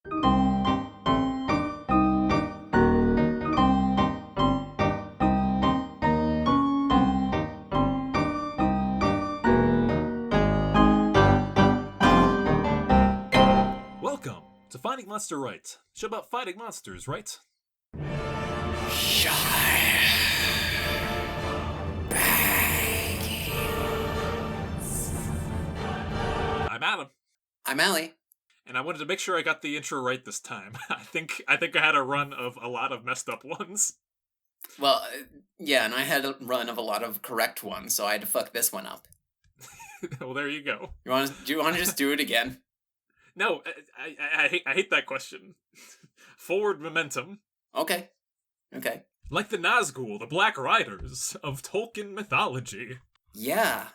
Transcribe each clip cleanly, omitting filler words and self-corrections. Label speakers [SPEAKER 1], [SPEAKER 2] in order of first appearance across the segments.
[SPEAKER 1] Welcome to Finding Monster Right, show about fighting monsters, right? I'm Adam,
[SPEAKER 2] I'm Allie.
[SPEAKER 1] and I wanted to make sure I got the intro right this time. I think I had a run of a lot of messed up ones.
[SPEAKER 2] Well, yeah, and I had a run of a lot of correct ones, so I had to fuck this one up.
[SPEAKER 1] Well, there you go.
[SPEAKER 2] Do you want to just do it again?
[SPEAKER 1] No, I hate that question. Forward momentum.
[SPEAKER 2] Okay.
[SPEAKER 1] Like the Nazgûl, the Black Riders of Tolkien mythology.
[SPEAKER 2] Yeah.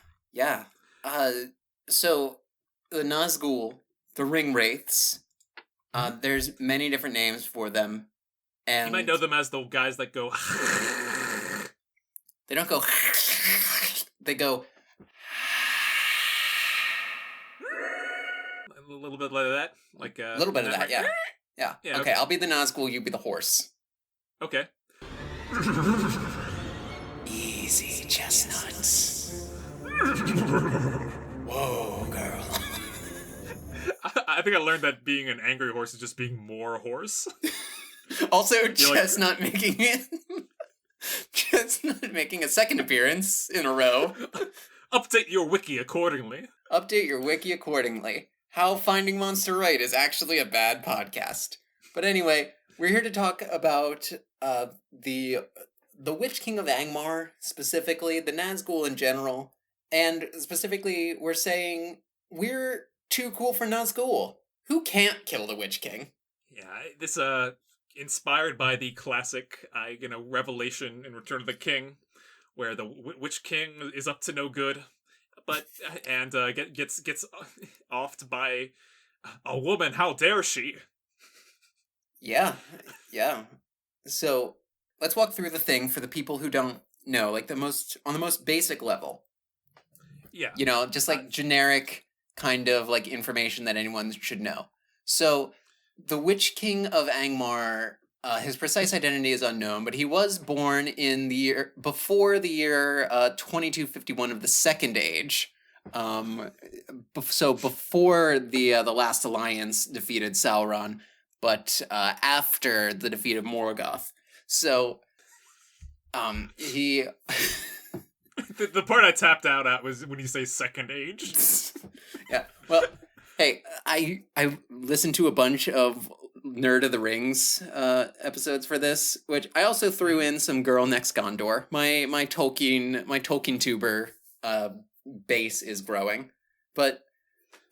[SPEAKER 2] So the Nazgûl, the Ring Wraiths. There's many different names for them, and
[SPEAKER 1] You might know them as the guys that go.
[SPEAKER 2] they don't go. They go.
[SPEAKER 1] A little bit like that, like
[SPEAKER 2] A little bit of that,
[SPEAKER 1] right?
[SPEAKER 2] yeah. Yeah.
[SPEAKER 1] Yeah,
[SPEAKER 2] Okay,
[SPEAKER 1] okay.
[SPEAKER 2] I'll be the Nazgûl. You be the horse.
[SPEAKER 1] Okay.
[SPEAKER 2] Easy, chestnuts. Whoa, girl.
[SPEAKER 1] I think I learned that being an angry horse is just being more horse.
[SPEAKER 2] Also,
[SPEAKER 1] You're like-
[SPEAKER 2] Chestnut making it. Chestnut making a second appearance in a row.
[SPEAKER 1] Update your wiki accordingly.
[SPEAKER 2] Update your wiki accordingly. How Finding Monster Right is actually a bad podcast. But anyway, we're here to talk about the Witch-King of Angmar, specifically, the Nazgûl in general. And specifically, we're saying we're too cool for Nazgûl. Who can't kill the Witch-King?
[SPEAKER 1] Yeah, this inspired by the classic revelation in Return of the King, where the Witch King is up to no good, but gets offed by a woman. How dare she?
[SPEAKER 2] Yeah. So let's walk through the thing for the people who don't know, like on the most basic level.
[SPEAKER 1] Yeah.
[SPEAKER 2] You know, just like generic kind of like information that anyone should know. So the Witch-King of Angmar, his precise identity is unknown, but he was born in the year before the year 2251 of the Second Age. So before the Last Alliance defeated Sauron, but after the defeat of Morgoth. So he
[SPEAKER 1] The part I tapped out at was when you say Second Age.
[SPEAKER 2] Yeah. Well, hey, I listened to a bunch of Nerd of the Rings episodes for this, which I also threw in some Girl Next Gondor. My Tolkien tuber base is growing, but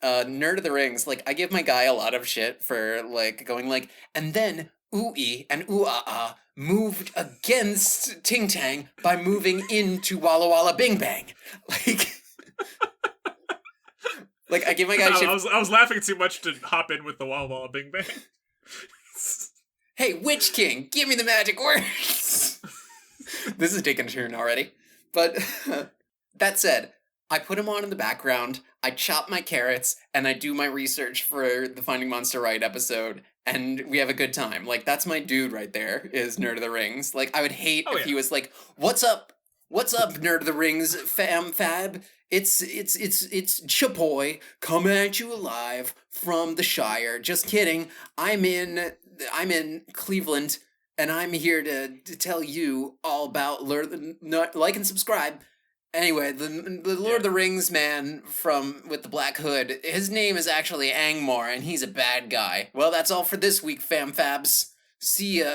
[SPEAKER 2] Nerd of the Rings, like I give my guy a lot of shit for like going like, and then Ooey and Ooh-ah-ah moved against Ting Tang by moving into Walla Walla Bing Bang, like. Like, I give my guy shit.
[SPEAKER 1] I was laughing too much to hop in with the Walla Walla Bing Bang.
[SPEAKER 2] Hey, Witch King, give me the magic words! This is taking a turn already. But, that said, I put him on in the background, I chop my carrots, and I do my research for the Finding Monster Right episode, and we have a good time. Like, that's my dude right there, is Nerd of the Rings. Like, I would hate if he was like, What's up, Nerd of the Rings, fab? It's Chapoy coming at you live from the Shire. Just kidding. I'm in Cleveland, and I'm here to tell you all about like and subscribe. Anyway, the Lord of the Rings man with the black hood, his name is actually Angmar, and he's a bad guy. Well, that's all for this week, fam-fabs. See ya.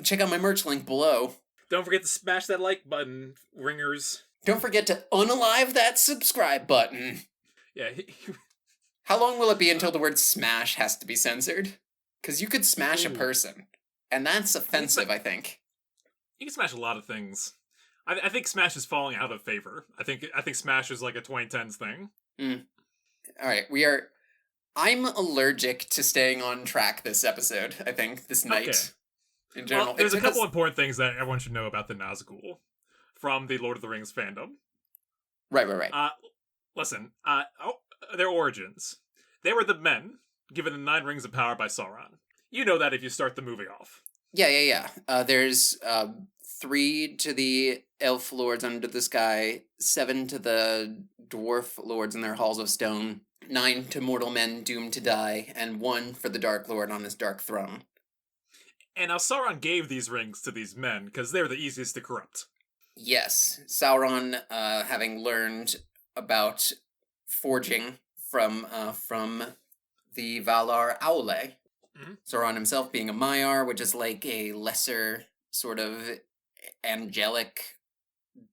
[SPEAKER 2] Check out my merch link below.
[SPEAKER 1] Don't forget to smash that like button, ringers.
[SPEAKER 2] Don't forget to unalive that subscribe button.
[SPEAKER 1] Yeah.
[SPEAKER 2] How long will it be until the word smash has to be censored? Because you could smash a person, and that's offensive, I think.
[SPEAKER 1] You can smash a lot of things. I think Smash is falling out of favor. I think Smash is like a 2010s thing.
[SPEAKER 2] All right, I'm allergic to staying on track this episode, I think, this night.
[SPEAKER 1] Okay.
[SPEAKER 2] In general.
[SPEAKER 1] Well, there's a couple important things that everyone should know about the Nazgûl from the Lord of the Rings fandom.
[SPEAKER 2] Right.
[SPEAKER 1] Listen, their origins. They were the men given the 9 rings of power by Sauron. You know that if you start the movie off.
[SPEAKER 2] Yeah. There's 3 to the elf lords under the sky, 7 to the dwarf lords in their halls of stone, 9 to mortal men doomed to die, and 1 for the Dark Lord on his dark throne.
[SPEAKER 1] And now Sauron gave these rings to these men because they're the easiest to corrupt.
[SPEAKER 2] Yes, Sauron, having learned about forging from the Valar Aule, Sauron himself being a Maiar, which is like a lesser sort of angelic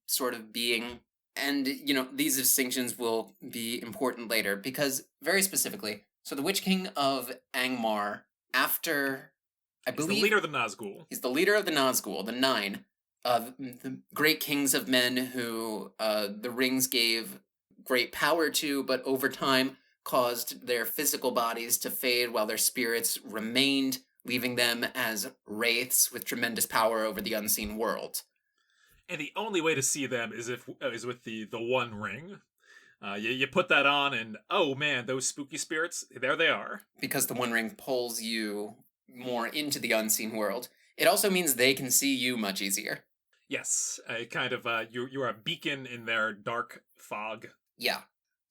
[SPEAKER 2] sort of being. And, these distinctions will be important later because, very specifically, so the Witch-King of Angmar, after, I believe...
[SPEAKER 1] He's the leader of the Nazgûl.
[SPEAKER 2] He's the leader of the Nazgûl, the 9, the great kings of men who the rings gave great power to, but over time caused their physical bodies to fade while their spirits remained, leaving them as wraiths with tremendous power over the unseen world.
[SPEAKER 1] And the only way to see them is with the one ring. You put that on, and oh man, those spooky spirits, there they are. Because
[SPEAKER 2] the one ring pulls you more into the unseen world. It also means they can see you much easier.
[SPEAKER 1] Yes, you're a beacon in their dark fog.
[SPEAKER 2] Yeah.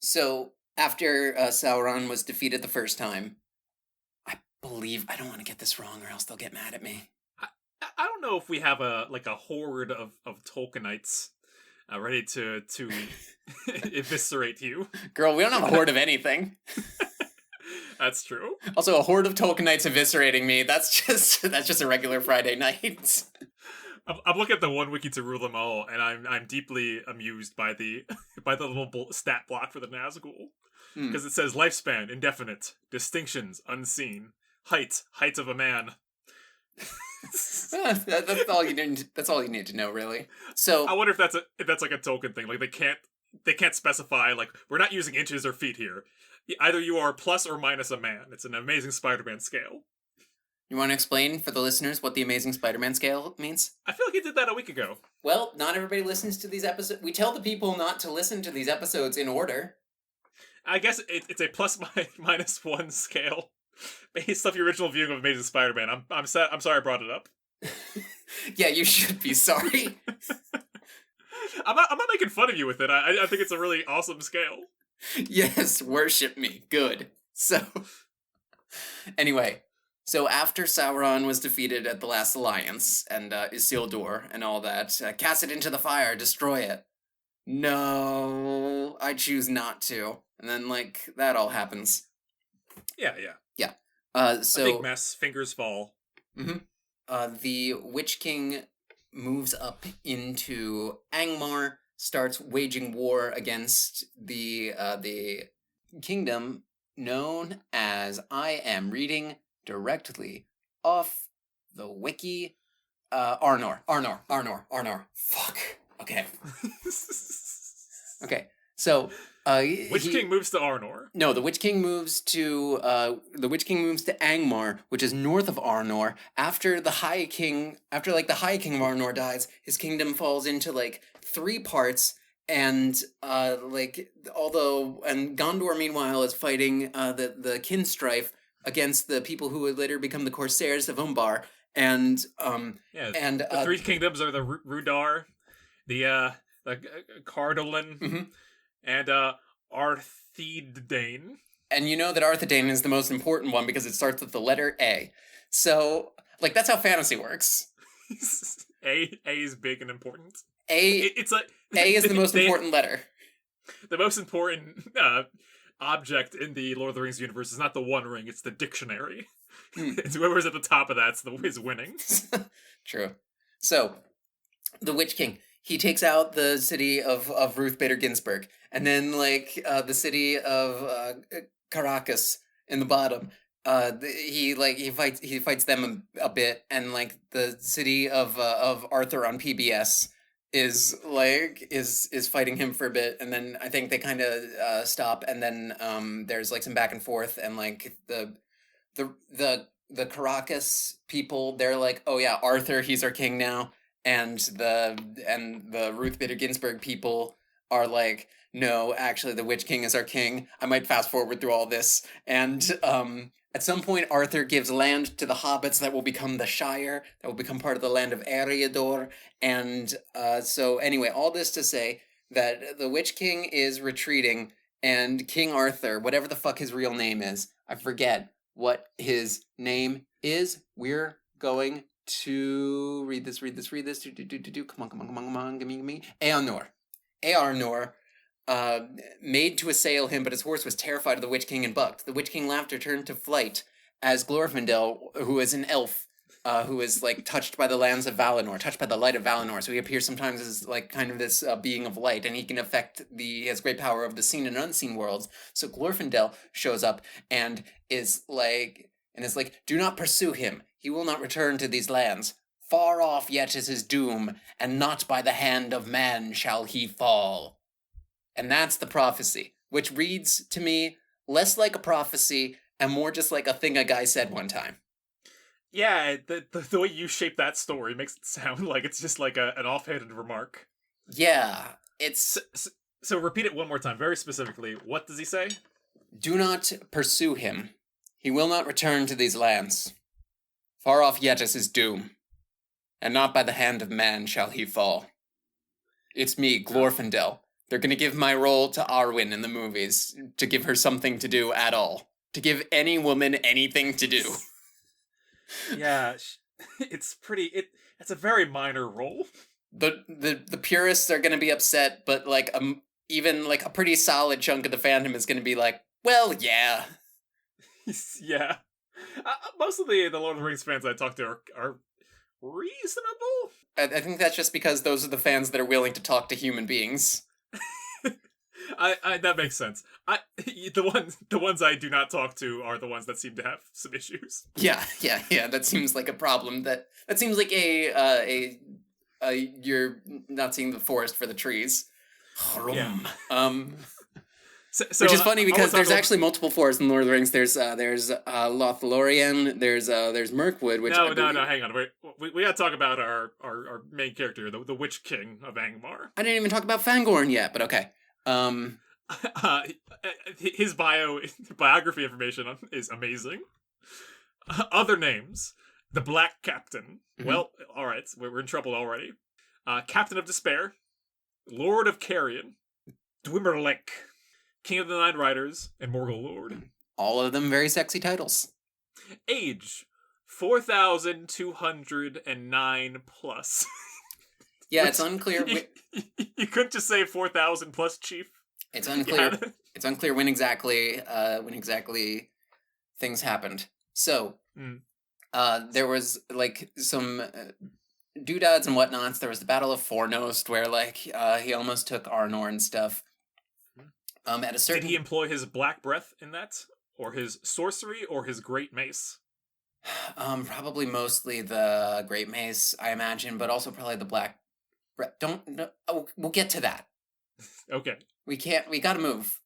[SPEAKER 2] So after Sauron was defeated the first time, I don't want to get this wrong or else they'll get mad at me.
[SPEAKER 1] I don't know if we have a horde of Tolkienites ready to eviscerate you.
[SPEAKER 2] Girl, we don't have a horde of anything.
[SPEAKER 1] That's true.
[SPEAKER 2] Also, a horde of Tolkienites eviscerating me, that's just a regular Friday night.
[SPEAKER 1] I'm looking at the one wiki to rule them all, and I'm deeply amused by the little stat block for the Nazgûl. Because it says lifespan, indefinite, distinctions, unseen, height of a man.
[SPEAKER 2] That's all you need. That's all you need to know, really. So
[SPEAKER 1] I wonder if that's like a token thing. Like they can't specify. Like, we're not using inches or feet here. Either you are plus or minus a man. It's an Amazing Spider-Man scale.
[SPEAKER 2] You want to explain for the listeners what the Amazing Spider-Man scale means?
[SPEAKER 1] I feel like you did that a week ago.
[SPEAKER 2] Well, not everybody listens to these episodes. We tell the people not to listen to these episodes in order.
[SPEAKER 1] I guess it's a plus minus 1 scale based off your original viewing of Amazing Spider-Man. I'm sorry I brought it up.
[SPEAKER 2] Yeah, you should be sorry.
[SPEAKER 1] I'm not making fun of you with it. I think it's a really awesome scale.
[SPEAKER 2] Yes, worship me. Good. So, anyway, so after Sauron was defeated at the Last Alliance and Isildur and all that, cast it into the fire, destroy it. No, I choose not to. And then, that all happens.
[SPEAKER 1] Yeah.
[SPEAKER 2] So
[SPEAKER 1] a big mess. Fingers fall.
[SPEAKER 2] Mm-hmm. The Witch King moves up into Angmar, starts waging war against the kingdom known as, I am reading directly off the wiki, Arnor. Fuck. Okay. Okay. So,
[SPEAKER 1] Witch King moves to Arnor.
[SPEAKER 2] No, the Witch King moves to Angmar, which is north of Arnor. After the High King of Arnor dies, his kingdom falls into 3 parts, and Gondor meanwhile is fighting the kin strife against the people who would later become the Corsairs of Umbar, and
[SPEAKER 1] the 3 kingdoms are the Rudar, the Cardolin, and Arthedain.
[SPEAKER 2] And you know that Arthedain is the most important one because it starts with the letter A. So, that's how fantasy works.
[SPEAKER 1] A is big and important.
[SPEAKER 2] A is the most important letter.
[SPEAKER 1] The most important object in the Lord of the Rings universe is not the One Ring, it's the dictionary. It's whoever's at the top of that is winning.
[SPEAKER 2] True. So, the Witch King, he takes out the city of Ruth Bader Ginsburg, and then the city of Caracas in the bottom. He fights them a bit, and the city of Arthur on PBS is fighting him for a bit, and then I think they kind of stop, and then there's some back and forth, and the Caracas people, they're oh yeah, Arthur, he's our king now. And the Ruth Bader Ginsburg people are like, no, actually, the Witch King is our king. I might fast forward through all this. And at some point, Arthur gives land to the hobbits that will become the Shire, that will become part of the land of Eriador. And so, anyway, all this to say that the Witch King is retreating, and King Arthur, whatever the fuck his real name is, I forget what his name is. We're going to read this. Come on. Give me. Earnor made to assail him, but his horse was terrified of the Witch King and bucked. The Witch King laughed, turned to flight, as Glorfindel, who is an elf, who is like touched by the lands of Valinor, touched by the light of Valinor. So he appears sometimes as like kind of this being of light, and he can affect he has great power of the seen and unseen worlds. So Glorfindel shows up and is like, do not pursue him. He will not return to these lands. Far off yet is his doom, and not by the hand of man shall he fall. And that's the prophecy, which reads to me less like a prophecy and more just like a thing a guy said one time.
[SPEAKER 1] Yeah, the way you shape that story makes it sound like it's just like an offhanded remark.
[SPEAKER 2] Yeah, it's...
[SPEAKER 1] So repeat it one more time, very specifically. What does he say?
[SPEAKER 2] Do not pursue him. He will not return to these lands. Far off yet is his doom, and not by the hand of man shall he fall. It's me, Glorfindel. They're going to give my role to Arwen in the movies, to give her something to do at all. To give any woman anything to do.
[SPEAKER 1] Yeah, it's it's a very minor role.
[SPEAKER 2] The purists are going to be upset, but like even like a pretty solid chunk of the fandom is going to be like, well, yeah.
[SPEAKER 1] Yeah. Most of the Lord of the Rings fans I talk to are reasonable.
[SPEAKER 2] I think that's just because those are the fans that are willing to talk to human beings.
[SPEAKER 1] I that makes sense. The ones I do not talk to are the ones that seem to have some issues.
[SPEAKER 2] Yeah. That seems like a problem. That seems like a you're not seeing the forest for the trees.
[SPEAKER 1] Yeah.
[SPEAKER 2] So which is funny because there's actually multiple forests in Lord of the Rings. There's Lothlorien. There's Mirkwood. Which
[SPEAKER 1] no, hang on. We gotta talk about our main character, the Witch King of Angmar.
[SPEAKER 2] I didn't even talk about Fangorn yet, but okay.
[SPEAKER 1] His biography information is amazing. Other names: the Black Captain. Mm-hmm. Well, all right, we're in trouble already. Captain of Despair, Lord of Carrion, Dwimmerlek, King of the Nine Riders, and Morgul Lord.
[SPEAKER 2] All of them very sexy titles.
[SPEAKER 1] Age: 4,209 plus.
[SPEAKER 2] Yeah, it's unclear.
[SPEAKER 1] You couldn't just say 4,000 plus, Chief.
[SPEAKER 2] It's unclear. It's unclear when exactly things happened. So, there was like some doodads and whatnots. There was the Battle of Fornost, where like he almost took Arnor and stuff. At a certain...
[SPEAKER 1] Did he employ his black breath in that, or his sorcery, or his great mace?
[SPEAKER 2] Probably mostly the great mace, I imagine, but also probably the black breath. We'll get to that.
[SPEAKER 1] Okay.
[SPEAKER 2] We gotta move.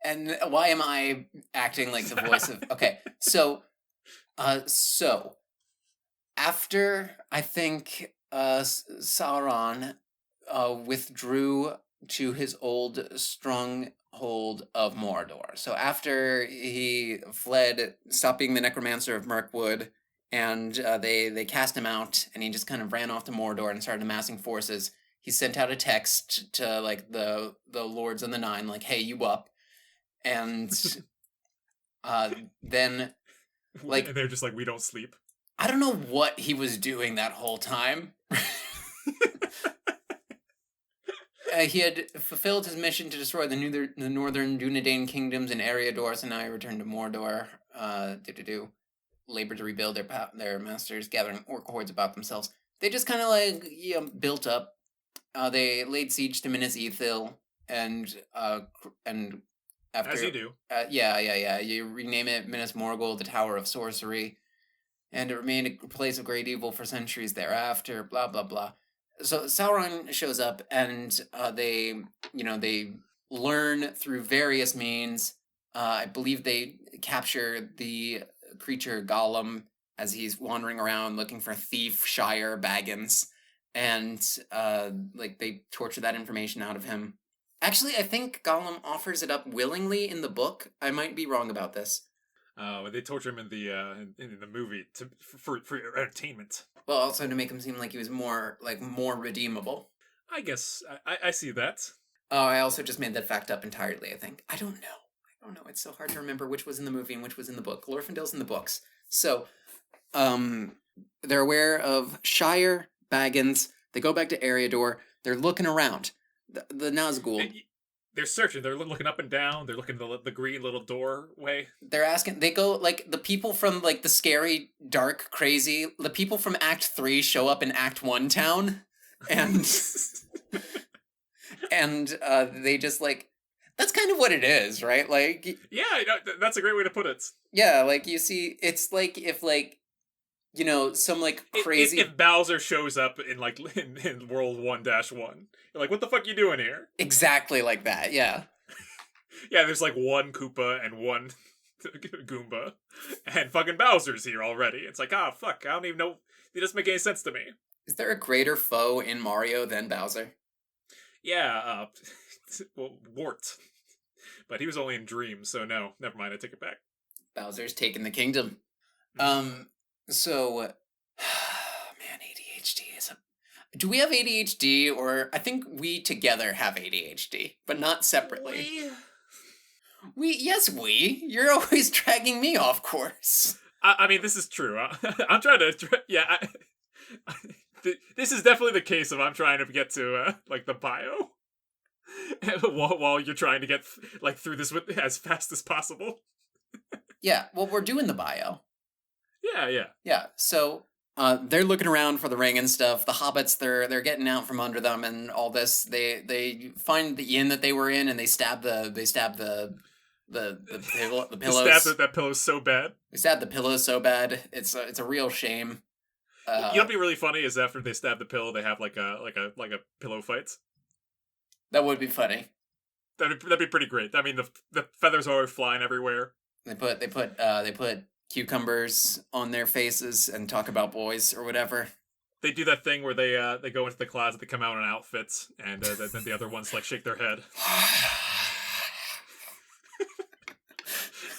[SPEAKER 2] And why am I acting like the voice of... Okay, so after, I think, Sauron withdrew to his old stronghold of Mordor. So after he fled, stopped being the necromancer of Mirkwood, and they cast him out, and he just kind of ran off to Mordor and started amassing forces. He sent out a text to like the Lords of the Nine, like, "Hey, you up?" And then like
[SPEAKER 1] and they're just like, "We don't sleep."
[SPEAKER 2] I don't know what he was doing that whole time. He had fulfilled his mission to destroy the northern Dunedain kingdoms in Eriador, so now he returned to Mordor. Labor to rebuild their masters, gathering orc hordes about themselves. They just kind of like built up. They laid siege to Minas Ithil, and after,
[SPEAKER 1] as you do,
[SPEAKER 2] you rename it Minas Morgul, the Tower of Sorcery, and it remained a place of great evil for centuries thereafter. Blah blah blah. So Sauron shows up, and they learn through various means. I believe they capture the creature Gollum as he's wandering around looking for thief Shire Baggins, and they torture that information out of him. Actually, I think Gollum offers it up willingly in the book. I might be wrong about this.
[SPEAKER 1] They torture him in the movie for entertainment.
[SPEAKER 2] Well, also to make him seem like he was more redeemable.
[SPEAKER 1] I guess I see that.
[SPEAKER 2] Oh, I also just made that fact up entirely, I think. I don't know. It's so hard to remember which was in the movie and which was in the book. Glorfindel's in the books. So, they're aware of Shire, Baggins. They go back to Eriador. They're looking around. The Nazgûl.
[SPEAKER 1] They're searching. They're looking up and down. They're looking at the green little doorway.
[SPEAKER 2] They're asking. They go like the people from like the scary, dark, crazy. The people from Act 3 show up in Act 1 town, and and they just like. That's kind of what it is, right? Like.
[SPEAKER 1] Yeah, that's a great way to put it.
[SPEAKER 2] Yeah, like you see, it's like if like. You know, some like crazy.
[SPEAKER 1] If Bowser shows up in like in World 1-1, you're like, what the fuck you doing here?
[SPEAKER 2] Exactly like that, yeah.
[SPEAKER 1] Yeah, there's like one Koopa and one Goomba, and fucking Bowser's here already. It's like, fuck, I don't even know. It doesn't make any sense to me.
[SPEAKER 2] Is there a greater foe in Mario than Bowser?
[SPEAKER 1] Yeah, well, Wart. But he was only in Dreams, so no, never mind, I take it back.
[SPEAKER 2] Bowser's taking the kingdom. So, man, ADHD is a... Do we have ADHD, or... I think we together have ADHD, but not separately. Yes, we. You're always dragging me off course.
[SPEAKER 1] I mean, this is true. I'm trying to... Yeah, this is definitely the case of I'm trying to get to, like, the bio. while you're trying to get, like, through this as fast as possible.
[SPEAKER 2] Yeah, well, we're doing the bio.
[SPEAKER 1] Yeah.
[SPEAKER 2] Yeah, so they're looking around for the ring and stuff. The hobbits, they're getting out from under them and all this. They find the inn that they were in and they stab the pillows.
[SPEAKER 1] They stab that pillow's so bad.
[SPEAKER 2] They stab the pillows so bad. It's a real shame.
[SPEAKER 1] You know what'd be really funny is after they stab the pillow, they have like a pillow fight.
[SPEAKER 2] That would be funny.
[SPEAKER 1] That'd be pretty great. I mean, the feathers are flying everywhere.
[SPEAKER 2] They put cucumbers on their faces and talk about boys or whatever.
[SPEAKER 1] They do that thing where they go into the closet, they come out in outfits, and then the other ones like shake their head.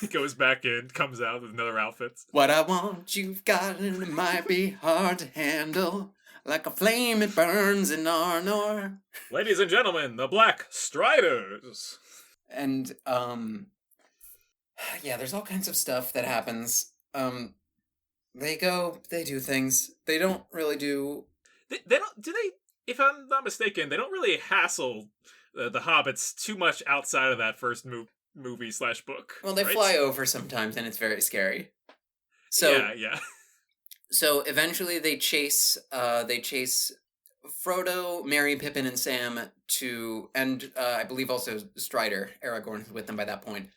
[SPEAKER 1] He goes back in, comes out with another outfit.
[SPEAKER 2] What I want, you've got, and it might be hard to handle. Like a flame, it burns in Arnor.
[SPEAKER 1] Ladies and gentlemen, the Black Striders.
[SPEAKER 2] And yeah, there's all kinds of stuff that happens. They do things. They don't really do...
[SPEAKER 1] They don't... Do they... If I'm not mistaken, they don't really hassle the hobbits too much outside of that first movie/book.
[SPEAKER 2] Well, they fly over sometimes, and it's very scary. So
[SPEAKER 1] yeah.
[SPEAKER 2] So eventually they chase Frodo, Merry, Pippin, and Sam to... And I believe also Strider, Aragorn, with them by that point.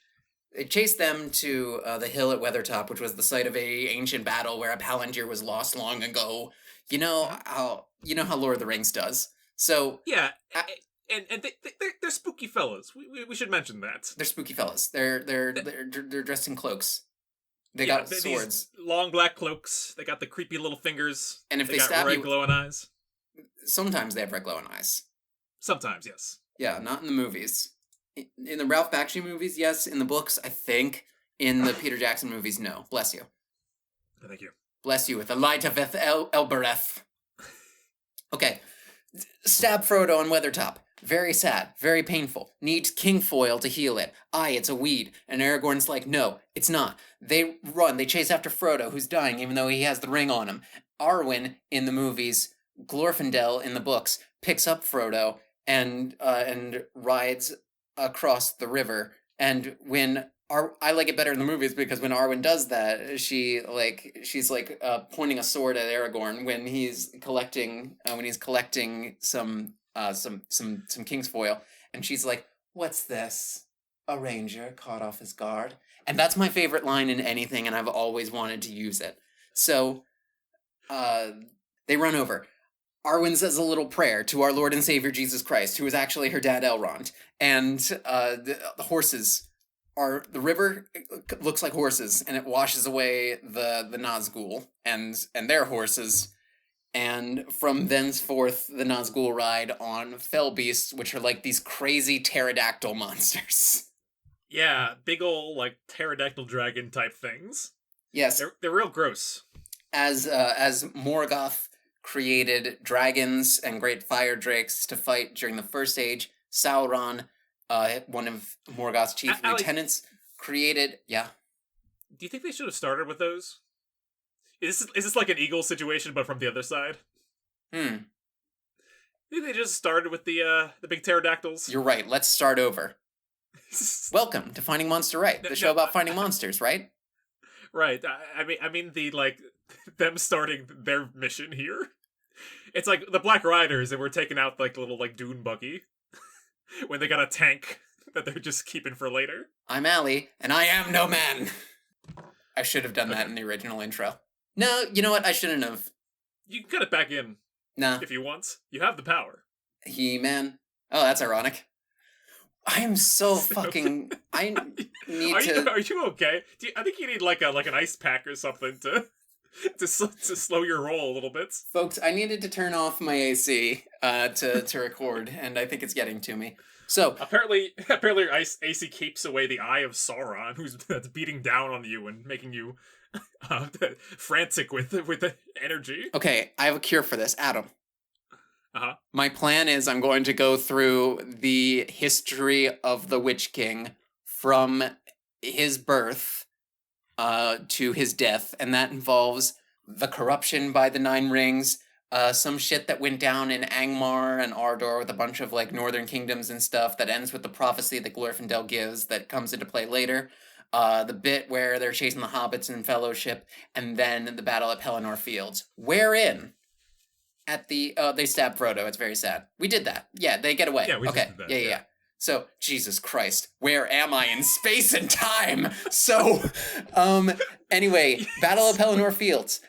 [SPEAKER 2] They chased them to the hill at Weathertop, which was the site of a ancient battle where a Palantir was lost long ago. You know how Lord of the Rings does. So
[SPEAKER 1] yeah, and they're spooky fellas. We should mention that
[SPEAKER 2] they're spooky fellas. They're dressed in cloaks. They got swords,
[SPEAKER 1] long black cloaks. They got the creepy little fingers.
[SPEAKER 2] And if they
[SPEAKER 1] got
[SPEAKER 2] stab
[SPEAKER 1] red
[SPEAKER 2] you,
[SPEAKER 1] glowing eyes.
[SPEAKER 2] Sometimes they have red glowing eyes.
[SPEAKER 1] Sometimes, yes.
[SPEAKER 2] Yeah, not in the movies. In the Ralph Bakshi movies, yes. In the books, I think. In the Peter Jackson movies, no. Bless you.
[SPEAKER 1] Thank you.
[SPEAKER 2] Bless you with the light of Elbereth. Okay. Stab Frodo on Weathertop. Very sad. Very painful. Needs king foil to heal it. It's a weed. And Aragorn's like, no, it's not. They run. They chase after Frodo, who's dying, even though he has the ring on him. Arwen, in the movies, Glorfindel, in the books, picks up Frodo and rides across the river. And when I like it better in the movies because when Arwen does that, she's pointing a sword at Aragorn when he's collecting some king's foil, and she's like, "What's this? A ranger caught off his guard." And that's my favorite line in anything, and I've always wanted to use it. So, they run over. Arwen says a little prayer to our Lord and Savior Jesus Christ, who is actually her dad Elrond. And the horses the river looks like horses, and it washes away the Nazgûl and their horses. And from thenceforth, the Nazgûl ride on fell beasts, which are like these crazy pterodactyl monsters.
[SPEAKER 1] Yeah, big ol' like pterodactyl dragon type things.
[SPEAKER 2] Yes,
[SPEAKER 1] They're real gross.
[SPEAKER 2] as Morgoth created dragons and great fire drakes to fight during the First Age, Sauron, one of Morgoth's chief lieutenants, created... Yeah?
[SPEAKER 1] Do you think they should have started with those? Is this like an eagle situation, but from the other side?
[SPEAKER 2] Hmm.
[SPEAKER 1] Maybe they just started with the big pterodactyls.
[SPEAKER 2] You're right. Let's start over. Welcome to Finding Monster Right, the show about finding monsters, right?
[SPEAKER 1] Right. I mean the like them starting their mission here. It's like the Black Riders, and we're taking out like the little like dune buggy when they got a tank that they're just keeping for later.
[SPEAKER 2] I'm Allie, and I am no man. I should have done that in the original intro. No, you know what? I shouldn't have.
[SPEAKER 1] You can cut it back in.
[SPEAKER 2] Nah.
[SPEAKER 1] If you want. You have the power.
[SPEAKER 2] He-Man. Oh, that's ironic. I am so fucking... I need to...
[SPEAKER 1] Are you okay? I think you need like an ice pack or something to slow your roll a little bit.
[SPEAKER 2] Folks, I needed to turn off my AC to record, and I think it's getting to me. So
[SPEAKER 1] apparently your AC keeps away the eye of Sauron, that's beating down on you and making you frantic with the energy.
[SPEAKER 2] Okay, I have a cure for this, Adam.
[SPEAKER 1] Uh-huh.
[SPEAKER 2] My plan is I'm going to go through the history of the Witch King from his birth to his death, and that involves the corruption by the Nine Rings, some shit that went down in Angmar and Ardor with a bunch of like northern kingdoms and stuff that ends with the prophecy that Glorfindel gives that comes into play later. The bit where they're chasing the hobbits in Fellowship, and then the battle at Pelennor Fields, wherein at the they stab Frodo. It's very sad. We did that. Yeah, they get away.
[SPEAKER 1] Yeah, we
[SPEAKER 2] okay.
[SPEAKER 1] Just did that.
[SPEAKER 2] Yeah. So, Jesus Christ, where am I in space and time? So, anyway, yes. Battle of Pelennor Fields.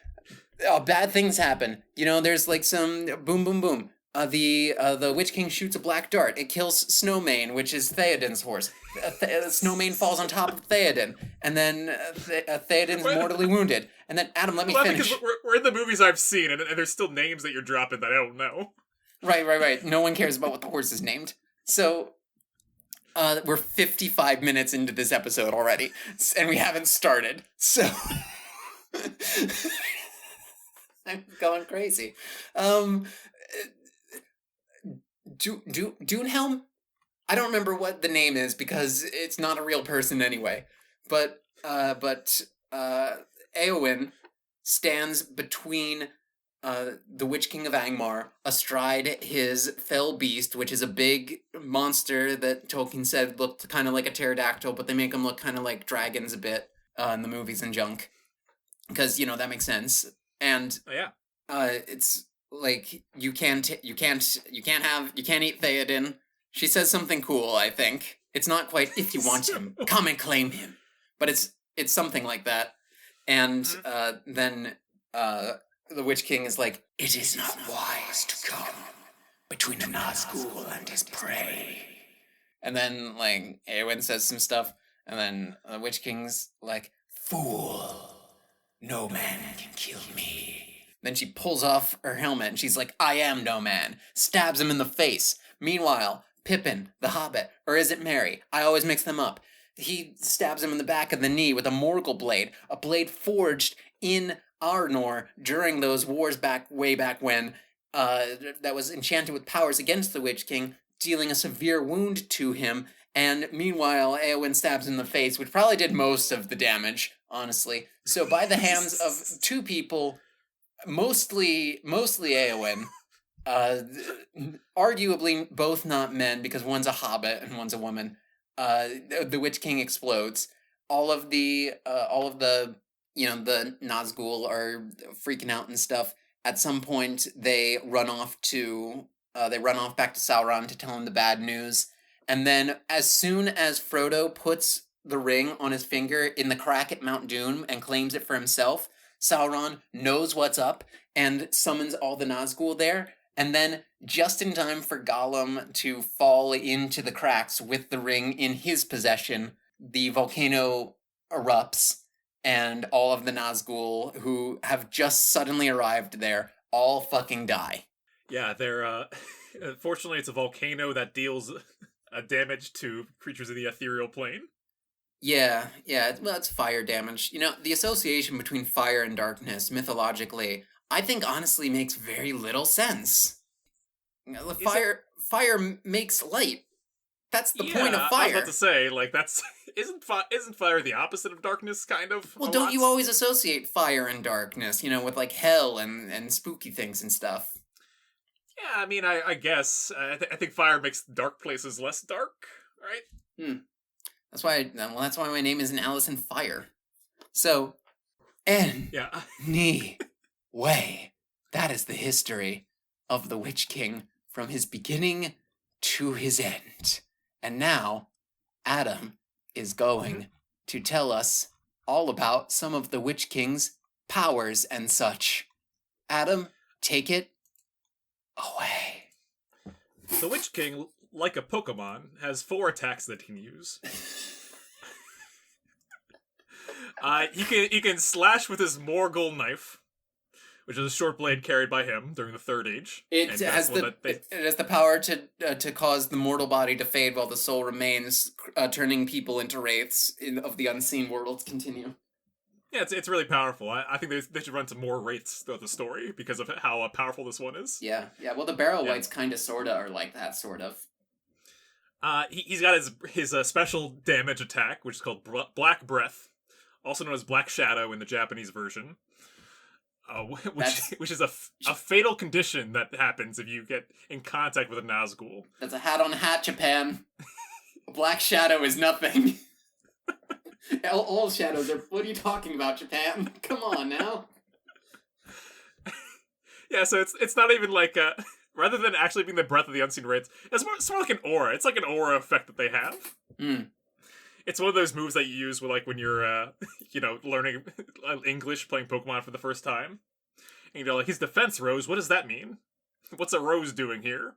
[SPEAKER 2] Bad things happen. You know, there's like some boom, boom, boom. The Witch King shoots a black dart. It kills Snowmane, which is Theoden's horse. Snowmane falls on top of Theoden, and then Theoden's mortally wounded. And then, Adam, let me finish.
[SPEAKER 1] Because we're in the movies I've seen, and there's still names that you're dropping that I don't know.
[SPEAKER 2] Right. No one cares about what the horse is named. So, we're 55 minutes into this episode already, and we haven't started. So, I'm going crazy. Dunehelm? I don't remember what the name is because it's not a real person anyway. But Éowyn stands between the Witch King of Angmar astride his fell beast, which is a big monster that Tolkien said looked kind of like a pterodactyl, but they make them look kind of like dragons a bit in the movies and junk. Because, you know, that makes sense. And it's like you can't eat Theoden. She says something cool, I think. It's not quite if you want him, come and claim him. But it's something like that. And then the Witch King is like, it is not wise to come between a Nazgûl and his prey. And then like Éowyn says some stuff, and then the Witch King's like, fool, no man can kill me. Then she pulls off her helmet and she's like, I am no man. Stabs him in the face. Meanwhile, Pippin, the Hobbit, or is it Merry? I always mix them up. He stabs him in the back of the knee with a Morgul blade, a blade forged in Arnor during those wars way back when, that was enchanted with powers against the Witch King, dealing a severe wound to him. And meanwhile, Éowyn stabs him in the face, which probably did most of the damage, honestly. So by the hands of two people, mostly Éowyn, arguably both not men because one's a hobbit and one's a woman, the Witch King explodes. All of the you know, the Nazgûl are freaking out and stuff. At some point, they run off back to Sauron to tell him the bad news. And then as soon as Frodo puts the ring on his finger in the crack at Mount Doom and claims it for himself, Sauron knows what's up and summons all the Nazgûl there. And then, just in time for Gollum to fall into the cracks with the ring in his possession, the volcano erupts, and all of the Nazgûl who have just suddenly arrived there all fucking die.
[SPEAKER 1] Yeah, they're, fortunately it's a volcano that deals damage to creatures in the ethereal plane.
[SPEAKER 2] Yeah, well, it's fire damage. You know, the association between fire and darkness, mythologically, I think honestly makes very little sense. You know,
[SPEAKER 1] Is it?
[SPEAKER 2] fire makes light. That's the point of
[SPEAKER 1] Yeah, I was about
[SPEAKER 2] fire.
[SPEAKER 1] to say, like, that's... Isn't fire the opposite of darkness, kind of?
[SPEAKER 2] Well,
[SPEAKER 1] a
[SPEAKER 2] don't
[SPEAKER 1] lot?
[SPEAKER 2] you always associate fire and darkness, you know, with like hell and spooky things and stuff?
[SPEAKER 1] Yeah, I mean, I guess. I think fire makes dark places less dark, right?
[SPEAKER 2] Hmm. That's why my name isn't Allison Fire. So, anyway,
[SPEAKER 1] Yeah.
[SPEAKER 2] that is the history of the Witch King from his beginning to his end. And now, Adam is going to tell us all about some of the Witch King's powers and such. Adam, take it away.
[SPEAKER 1] The Witch King, like a Pokemon, has 4 attacks that he can use. He can slash with his Morgul knife, which is a short blade carried by him during the Third Age.
[SPEAKER 2] It has the power to cause the mortal body to fade while the soul remains, turning people into wraiths of the unseen worlds. Continue.
[SPEAKER 1] Yeah, it's really powerful. I think they should run some more wraiths throughout the story because of how powerful this one is.
[SPEAKER 2] Yeah. Well, the Barrow Wights kind of, sorta are like that, sort of.
[SPEAKER 1] He's got his special damage attack, which is called Black Breath, also known as Black Shadow in the Japanese version. Which is a fatal condition that happens if you get in contact with a Nazgûl.
[SPEAKER 2] That's a hat on hat, Japan. A black shadow is nothing. All shadows are... What are you talking about, Japan? Come on, now.
[SPEAKER 1] Yeah, so it's not even like rather than actually being the breath of the unseen wraiths, it's more like an aura. It's like an aura effect that they have. It's one of those moves that you use when you're learning English, playing Pokemon for the first time. And you're like, his defense rose, what does that mean? What's a rose doing here?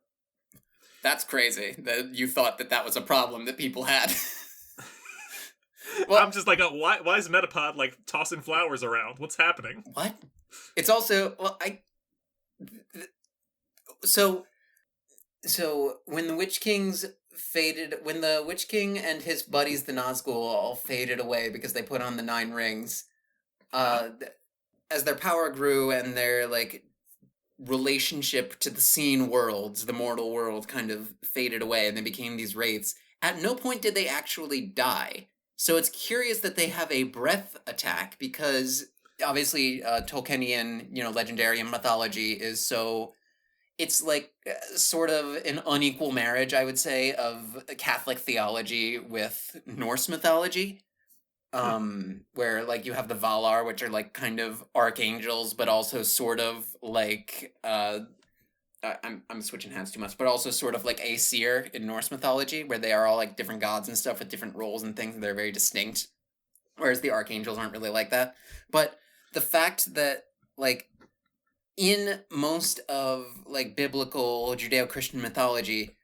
[SPEAKER 2] That's crazy that you thought that was a problem that people had.
[SPEAKER 1] Well, I'm just like, why is Metapod like tossing flowers around? What's happening?
[SPEAKER 2] What? It's also, so when the Witch Kings faded, when the Witch King and his buddies, the Nazgûl, all faded away because they put on the 9 rings, as their power grew and their, like, relationship to the seen worlds, the mortal world, kind of faded away and they became these wraiths, at no point did they actually die. So it's curious that they have a breath attack because, obviously, Tolkienian, legendarium mythology is so... It's like sort of an unequal marriage, I would say, of Catholic theology with Norse mythology. Where like you have the Valar, which are like kind of archangels, but also sort of like I'm switching hats too much, but also sort of like Aesir in Norse mythology, where they are all like different gods and stuff with different roles and things, and they're very distinct. Whereas the archangels aren't really like that. But the fact that like in most of like biblical Judeo-Christian mythology,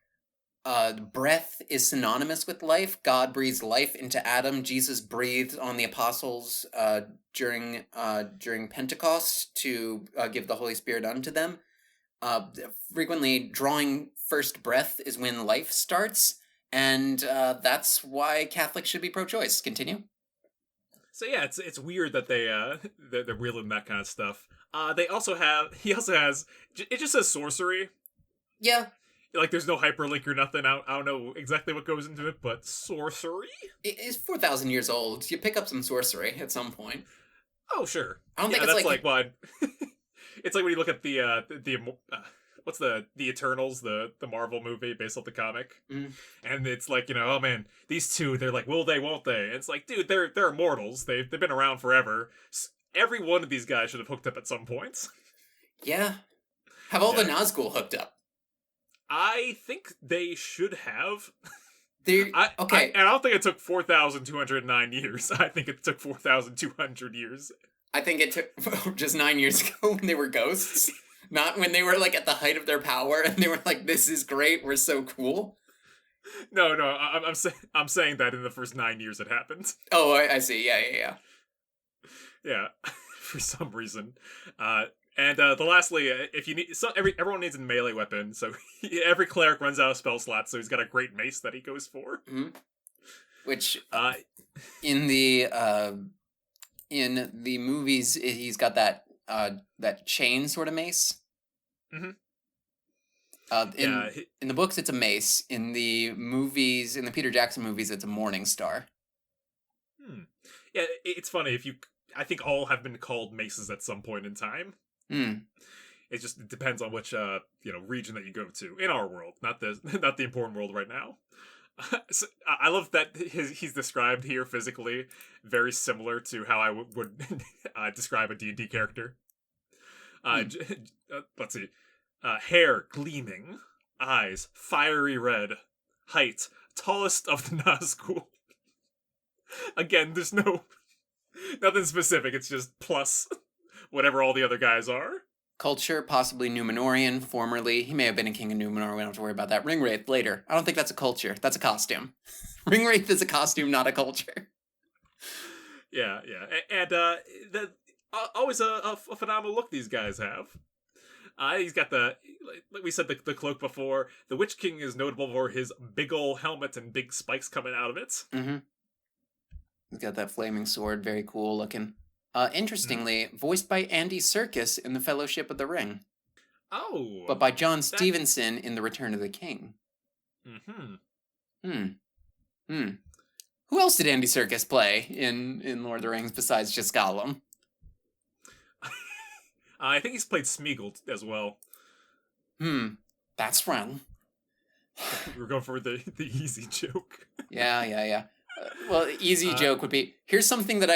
[SPEAKER 2] breath is synonymous with life. God breathes life into Adam. Jesus breathed on the apostles during Pentecost to give the Holy Spirit unto them. Frequently, drawing first breath is when life starts, and that's why Catholics should be pro-choice. Continue.
[SPEAKER 1] So yeah, it's weird that they're wheeling that kind of stuff. He also has, it just says sorcery.
[SPEAKER 2] Yeah.
[SPEAKER 1] Like, there's no hyperlink or nothing. I don't know exactly what goes into it, but sorcery?
[SPEAKER 2] It is 4,000 years old. You pick up some sorcery at some point.
[SPEAKER 1] Oh, sure.
[SPEAKER 2] I don't think it's like
[SPEAKER 1] what... It's like when you look at what's the Eternals, the Marvel movie based off the comic, and it's like, oh man, these two, they're like, will they, won't they? And it's like, dude, they're immortals. They've been around forever. Every one of these guys should have hooked up at some point.
[SPEAKER 2] Yeah. Have all the Nazgûl hooked up?
[SPEAKER 1] I think they should have.
[SPEAKER 2] Okay.
[SPEAKER 1] And I don't think it took 4,209 years. I think it took 4,200 years.
[SPEAKER 2] I think it took just 9 years ago when they were ghosts. Not when they were like at the height of their power and they were like, this is great, we're so cool.
[SPEAKER 1] No, I'm saying that in the first 9 years it happened.
[SPEAKER 2] Oh, I see. Yeah.
[SPEAKER 1] Yeah. for some reason. The lastly, if you need, everyone needs a melee weapon, so every cleric runs out of spell slots, so he's got a great mace that he goes for.
[SPEAKER 2] Mm-hmm. Which in the movies, he's got that chain sort of mace.
[SPEAKER 1] Mm-hmm.
[SPEAKER 2] In the books, it's a mace. In the movies, in the Peter Jackson movies, it's a Morning Star.
[SPEAKER 1] Yeah, it's funny. I think all have been called maces at some point in time. It just depends on which region that you go to in our world, not the important world right now. So I love that he's described here physically very similar to how I would describe a D&D character. Let's see. Hair gleaming, eyes fiery red, height tallest of the Nazgûl. Again, there's nothing specific. It's just plus whatever all the other guys are.
[SPEAKER 2] Culture, possibly Númenorian, formerly. He may have been a king of Númenor. We don't have to worry about that. Ringwraith, later. I don't think that's a culture. That's a costume. Ringwraith is a costume, not a culture.
[SPEAKER 1] Yeah. And always a phenomenal look these guys have. He's got like we said, the cloak before. The Witch King is notable for his big ol' helmet and big spikes coming out of it. Mm-hmm.
[SPEAKER 2] He's got that flaming sword, very cool looking. Interestingly, voiced by Andy Serkis in The Fellowship of the Ring.
[SPEAKER 1] Oh.
[SPEAKER 2] But by John Stevenson in The Return of the King.
[SPEAKER 1] Mm-hmm.
[SPEAKER 2] Who else did Andy Serkis play in Lord of the Rings besides just Gollum?
[SPEAKER 1] I think he's played Smeagol as well.
[SPEAKER 2] That's wrong.
[SPEAKER 1] We're going for the easy joke.
[SPEAKER 2] Yeah. Well, the easy joke would be, here's something it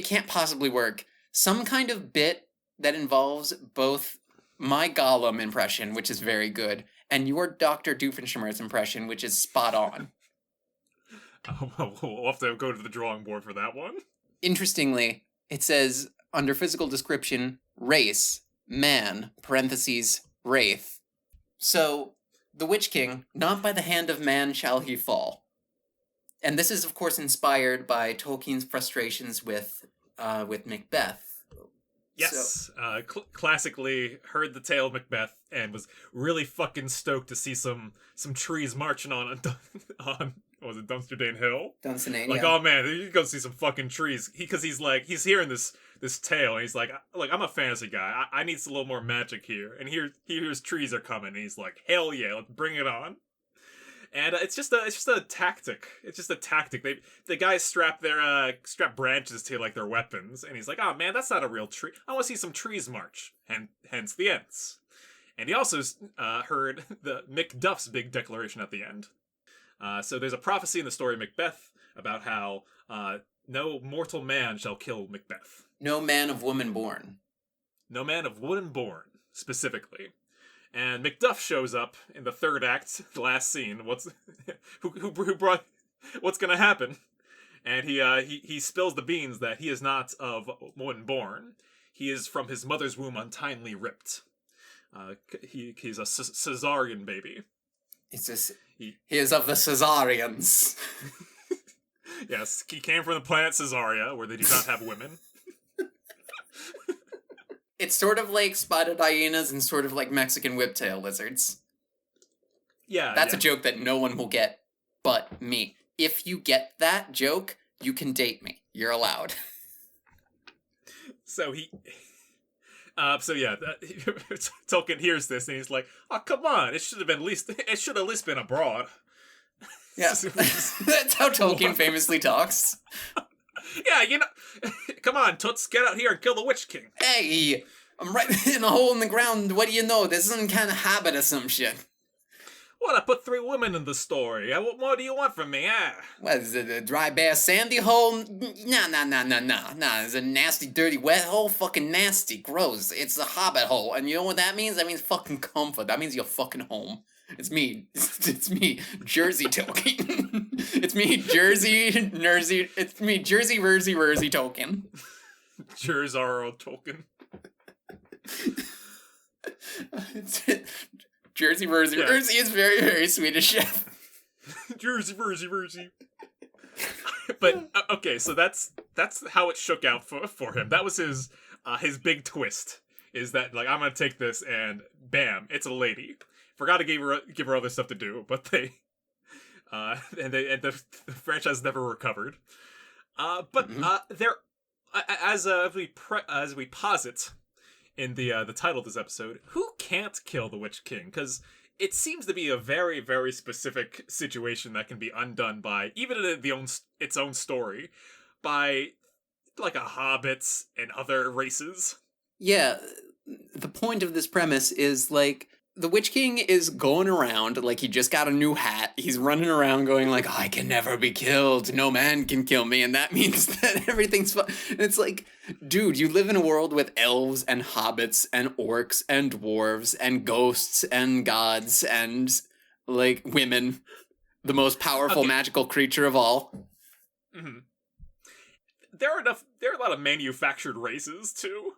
[SPEAKER 2] can't possibly work. Some kind of bit that involves both my Gollum impression, which is very good, and your Dr. Doofenshmirtz impression, which is spot on.
[SPEAKER 1] We'll have to go to the drawing board for that one.
[SPEAKER 2] Interestingly, it says, under physical description, race, man, parentheses, wraith. So, the Witch King, not by the hand of man shall he fall. And this is, of course, inspired by Tolkien's frustrations with Macbeth.
[SPEAKER 1] Yes, so, classically heard the tale of Macbeth and was really fucking stoked to see some trees marching on what was it, Dunsterdane Hill?
[SPEAKER 2] Dunsterdane,
[SPEAKER 1] like,
[SPEAKER 2] yeah.
[SPEAKER 1] Oh man, you go see some fucking trees. Because he's hearing this tale, and he's like, look, I'm a fantasy guy. I need a little more magic here. And here's trees are coming, and he's like, hell yeah, let's bring it on. And it's just a tactic. It's just a tactic. The guys strap branches to like their weapons, and he's like, "Oh man, that's not a real tree. I want to see some trees march." And hence the ends. And he also heard the Macduff's big declaration at the end. So there's a prophecy in the story of Macbeth about how no mortal man shall kill Macbeth.
[SPEAKER 2] No man of woman born.
[SPEAKER 1] No man of woman born, specifically. And Macduff shows up in the third act, the last scene. Who brought? What's gonna happen? And he spills the beans that he is not of woman born. He is from his mother's womb untimely ripped. He's a Caesarian baby.
[SPEAKER 2] He is of the Caesarians.
[SPEAKER 1] Yes, he came from the planet Caesarea, where they do not have women.
[SPEAKER 2] It's sort of like spotted hyenas and sort of like Mexican whiptail lizards.
[SPEAKER 1] Yeah.
[SPEAKER 2] That's a joke that no one will get but me. If you get that joke, you can date me. You're allowed.
[SPEAKER 1] So Tolkien hears this and he's like, "Oh, come on! It should have at least been abroad."
[SPEAKER 2] Yeah, that's how Tolkien famously talks.
[SPEAKER 1] Yeah, come on, Toots, get out here and kill the Witch King.
[SPEAKER 2] Hey, I'm right in a hole in the ground. What do you know? There's some kind of habit or some shit.
[SPEAKER 1] What, I put 3 women in the story. What more do you want from me,
[SPEAKER 2] What, is it a dry, bare, sandy hole? Nah. It's a nasty, dirty, wet hole. Fucking nasty, gross. It's a hobbit hole. And you know what that means? That means fucking comfort. That means you're fucking home. It's me. It's me, Jersey Tolkien. It's me, Jersey Versey Tolkien.
[SPEAKER 1] Jerzaro Tolkien.
[SPEAKER 2] Jersey Versey. Yeah. Versey is very, very Swedish chef.
[SPEAKER 1] Jersey Versey. But okay, so that's how it shook out for him. That was his big twist. Is that like I'm gonna take this and bam, it's a lady. Forgot to give her other stuff to do, but the franchise never recovered. But there, as we posit in the title of this episode, who can't kill the Witch King? Because it seems to be a very, very specific situation that can be undone by even its own story by like a hobbits and other races.
[SPEAKER 2] Yeah, the point of this premise is like the Witch King is going around like he just got a new hat. He's running around going like, I can never be killed. No man can kill me. And that means that everything's fine. And it's like, dude, you live in a world with elves and hobbits and orcs and dwarves and ghosts and gods and like women. The most powerful magical creature of all.
[SPEAKER 1] Mm-hmm. There are a lot of manufactured races too.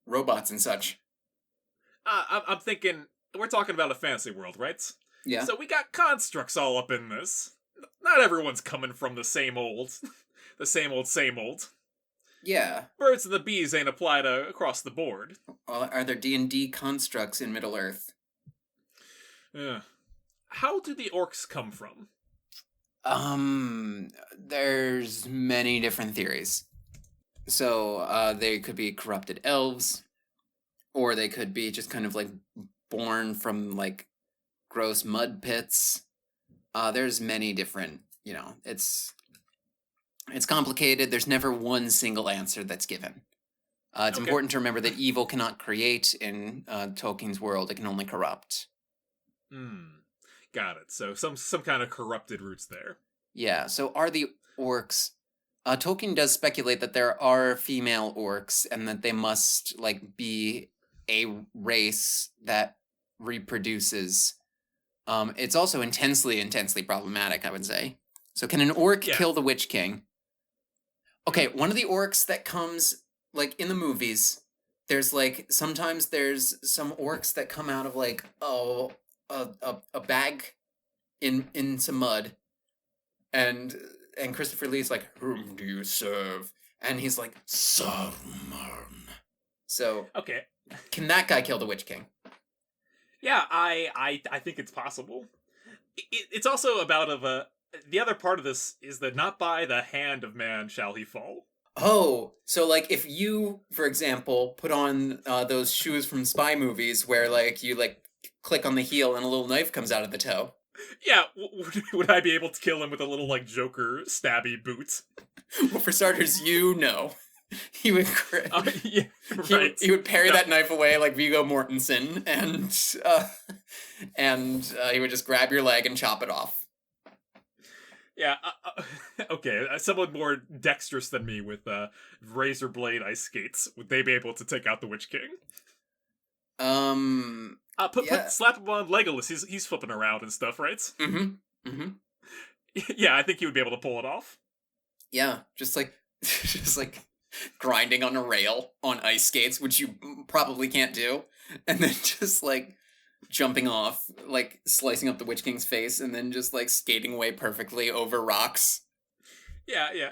[SPEAKER 2] Robots and such.
[SPEAKER 1] I'm thinking, we're talking about a fantasy world, right?
[SPEAKER 2] Yeah.
[SPEAKER 1] So we got constructs all up in this. Not everyone's coming from the same old. Same old.
[SPEAKER 2] Yeah.
[SPEAKER 1] Birds and the bees ain't applied across the board.
[SPEAKER 2] Are there D&D constructs in Middle-earth?
[SPEAKER 1] Yeah. How do the orcs come from?
[SPEAKER 2] There's many different theories. So, they could be corrupted elves, or they could be just kind of like born from like gross mud pits. There's many different, it's complicated. There's never one single answer that's given. It's important to remember that evil cannot create in Tolkien's world. It can only corrupt.
[SPEAKER 1] Got it. So some kind of corrupted roots there.
[SPEAKER 2] Yeah, so are the orcs... Tolkien does speculate that there are female orcs and that they must like be a race that reproduces. It's also intensely problematic, I would say. So can an orc kill the Witch King? Okay, one of the orcs that comes like in the movies, there's like sometimes there's some orcs that come out of like a bag in some mud, and Christopher Lee's like, whom do you serve? And he's like, Saruman. So, can that guy kill the Witch King?
[SPEAKER 1] Yeah, I think it's possible. It's also about the other part of this is that not by the hand of man shall he fall.
[SPEAKER 2] Oh, so like if you, for example, put on those shoes from spy movies where like you like click on the heel and a little knife comes out of the toe.
[SPEAKER 1] Yeah, would I be able to kill him with a little, like, Joker stabby boot?
[SPEAKER 2] Well, for starters, he would...
[SPEAKER 1] yeah, right.
[SPEAKER 2] He would parry that knife away like Viggo Mortensen, and he would just grab your leg and chop it off.
[SPEAKER 1] Yeah, okay, someone more dexterous than me with razor blade ice skates, would they be able to take out the Witch King? Slap him on Legolas. He's flipping around and stuff, right? Yeah, I think he would be able to pull it off.
[SPEAKER 2] Yeah, just like grinding on a rail on ice skates, which you probably can't do, and then just like jumping off, like slicing up the Witch King's face, and then just like skating away perfectly over rocks.
[SPEAKER 1] Yeah.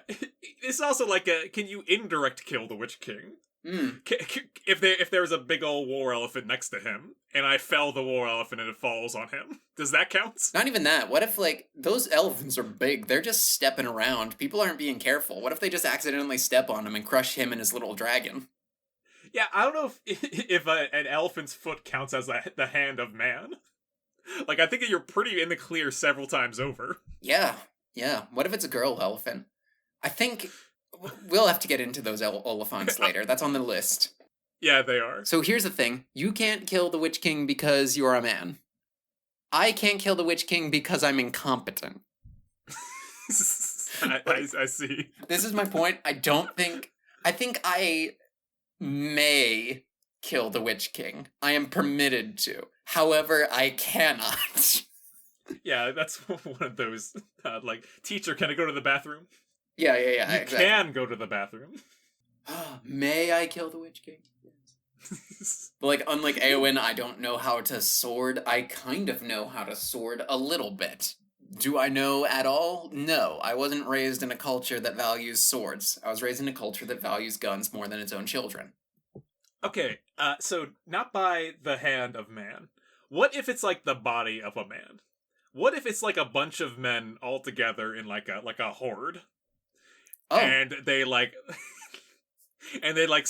[SPEAKER 1] It's also like can you indirect kill the Witch King? If there's a big old war elephant next to him, and I fell the war elephant and it falls on him, does that count?
[SPEAKER 2] Not even that. What if, like, those elephants are big, they're just stepping around, people aren't being careful. What if they just accidentally step on him and crush him and his little dragon?
[SPEAKER 1] Yeah, I don't know if an elephant's foot counts as the hand of man. Like, I think that you're pretty in the clear several times over.
[SPEAKER 2] Yeah. What if it's a girl elephant? I think... We'll have to get into those Oliphants later. That's on the list.
[SPEAKER 1] Yeah, they are.
[SPEAKER 2] So here's the thing. You can't kill the Witch King because you're a man. I can't kill the Witch King because I'm incompetent.
[SPEAKER 1] I see.
[SPEAKER 2] This is my point. I think I may kill the Witch King. I am permitted to. However, I cannot.
[SPEAKER 1] Yeah, that's one of those, like, teacher, can I go to the bathroom?
[SPEAKER 2] Yeah.
[SPEAKER 1] You
[SPEAKER 2] exactly.
[SPEAKER 1] can go to the bathroom.
[SPEAKER 2] May I kill the Witch King? But like, unlike Eowyn, I don't know how to sword. I kind of know how to sword a little bit. Do I know at all? No. I wasn't raised in a culture that values swords. I was raised in a culture that values guns more than its own children.
[SPEAKER 1] Okay, so not by the hand of man. What if it's like the body of a man? What if it's like a bunch of men all together in like a horde,
[SPEAKER 2] Oh,
[SPEAKER 1] and they like and they like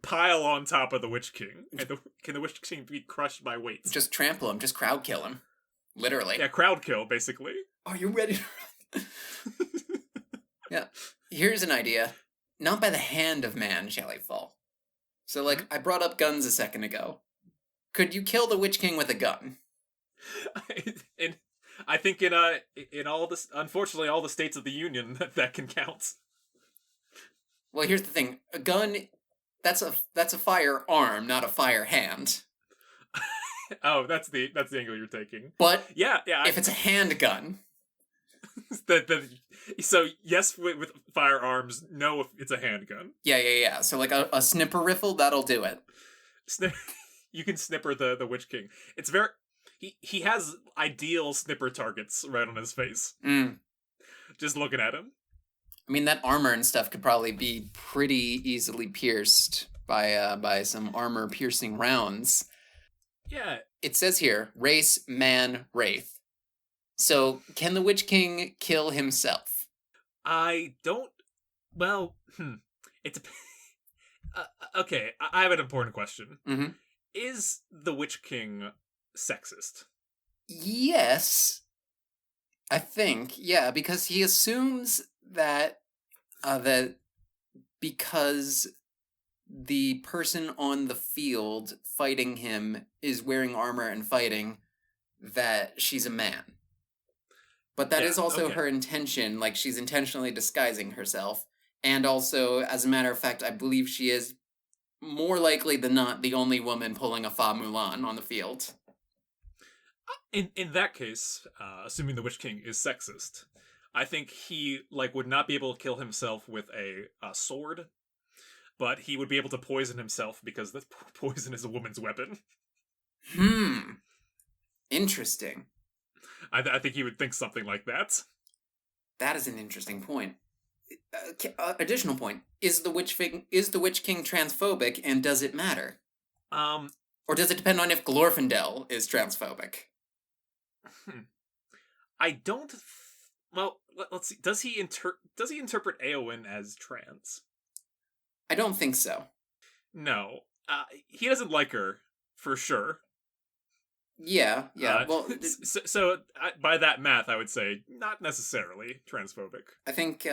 [SPEAKER 1] pile on top of the Witch King, and can the Witch King be crushed by weights?
[SPEAKER 2] just trample him, just crowd kill him. Literally.
[SPEAKER 1] Yeah, crowd kill, basically.
[SPEAKER 2] Are you ready to run? Yeah. Here's an idea. Not by the hand of man shall he fall. So, like, I brought up guns a second ago. Could you kill the Witch King with a gun?
[SPEAKER 1] And I think in all this, unfortunately, all the states of the Union that can count.
[SPEAKER 2] Well, here's the thing. A gun, that's a firearm, not a fire hand.
[SPEAKER 1] Oh, that's the angle you're taking.
[SPEAKER 2] But
[SPEAKER 1] yeah.
[SPEAKER 2] If it's a handgun,
[SPEAKER 1] so yes with firearms, no if it's a handgun.
[SPEAKER 2] Yeah. So like a snipper rifle, that'll do it.
[SPEAKER 1] You can snipper the Witch King. It's very he has ideal snipper targets right on his face. Just looking at him.
[SPEAKER 2] I mean, that armor and stuff could probably be pretty easily pierced by some armor piercing rounds.
[SPEAKER 1] Yeah.
[SPEAKER 2] It says here, race, man, wraith. So, can the Witch King kill himself?
[SPEAKER 1] I don't... Well, okay, I have an important question.
[SPEAKER 2] Mm-hmm.
[SPEAKER 1] Is the Witch King sexist?
[SPEAKER 2] Yes. I think, yeah, because he assumes that because the person on the field fighting him is wearing armor and fighting, that she's a man. But that is also her intention, like she's intentionally disguising herself. And also, as a matter of fact, I believe she is more likely than not the only woman pulling a Fa Mulan on the field.
[SPEAKER 1] In that case, assuming the Witch King is sexist, I think he would not be able to kill himself with a sword, but he would be able to poison himself because the poison is a woman's weapon.
[SPEAKER 2] Interesting.
[SPEAKER 1] I think he would think something like that.
[SPEAKER 2] That is an interesting point. Additional point: is the Witch King transphobic, and does it matter? Or does it depend on if Glorfindel is transphobic?
[SPEAKER 1] I don't. Well, let's see. Does he interpret Eowyn as trans?
[SPEAKER 2] I don't think so.
[SPEAKER 1] No, he doesn't like her for sure.
[SPEAKER 2] Yeah. Well,
[SPEAKER 1] so by that math, I would say not necessarily transphobic.
[SPEAKER 2] I think.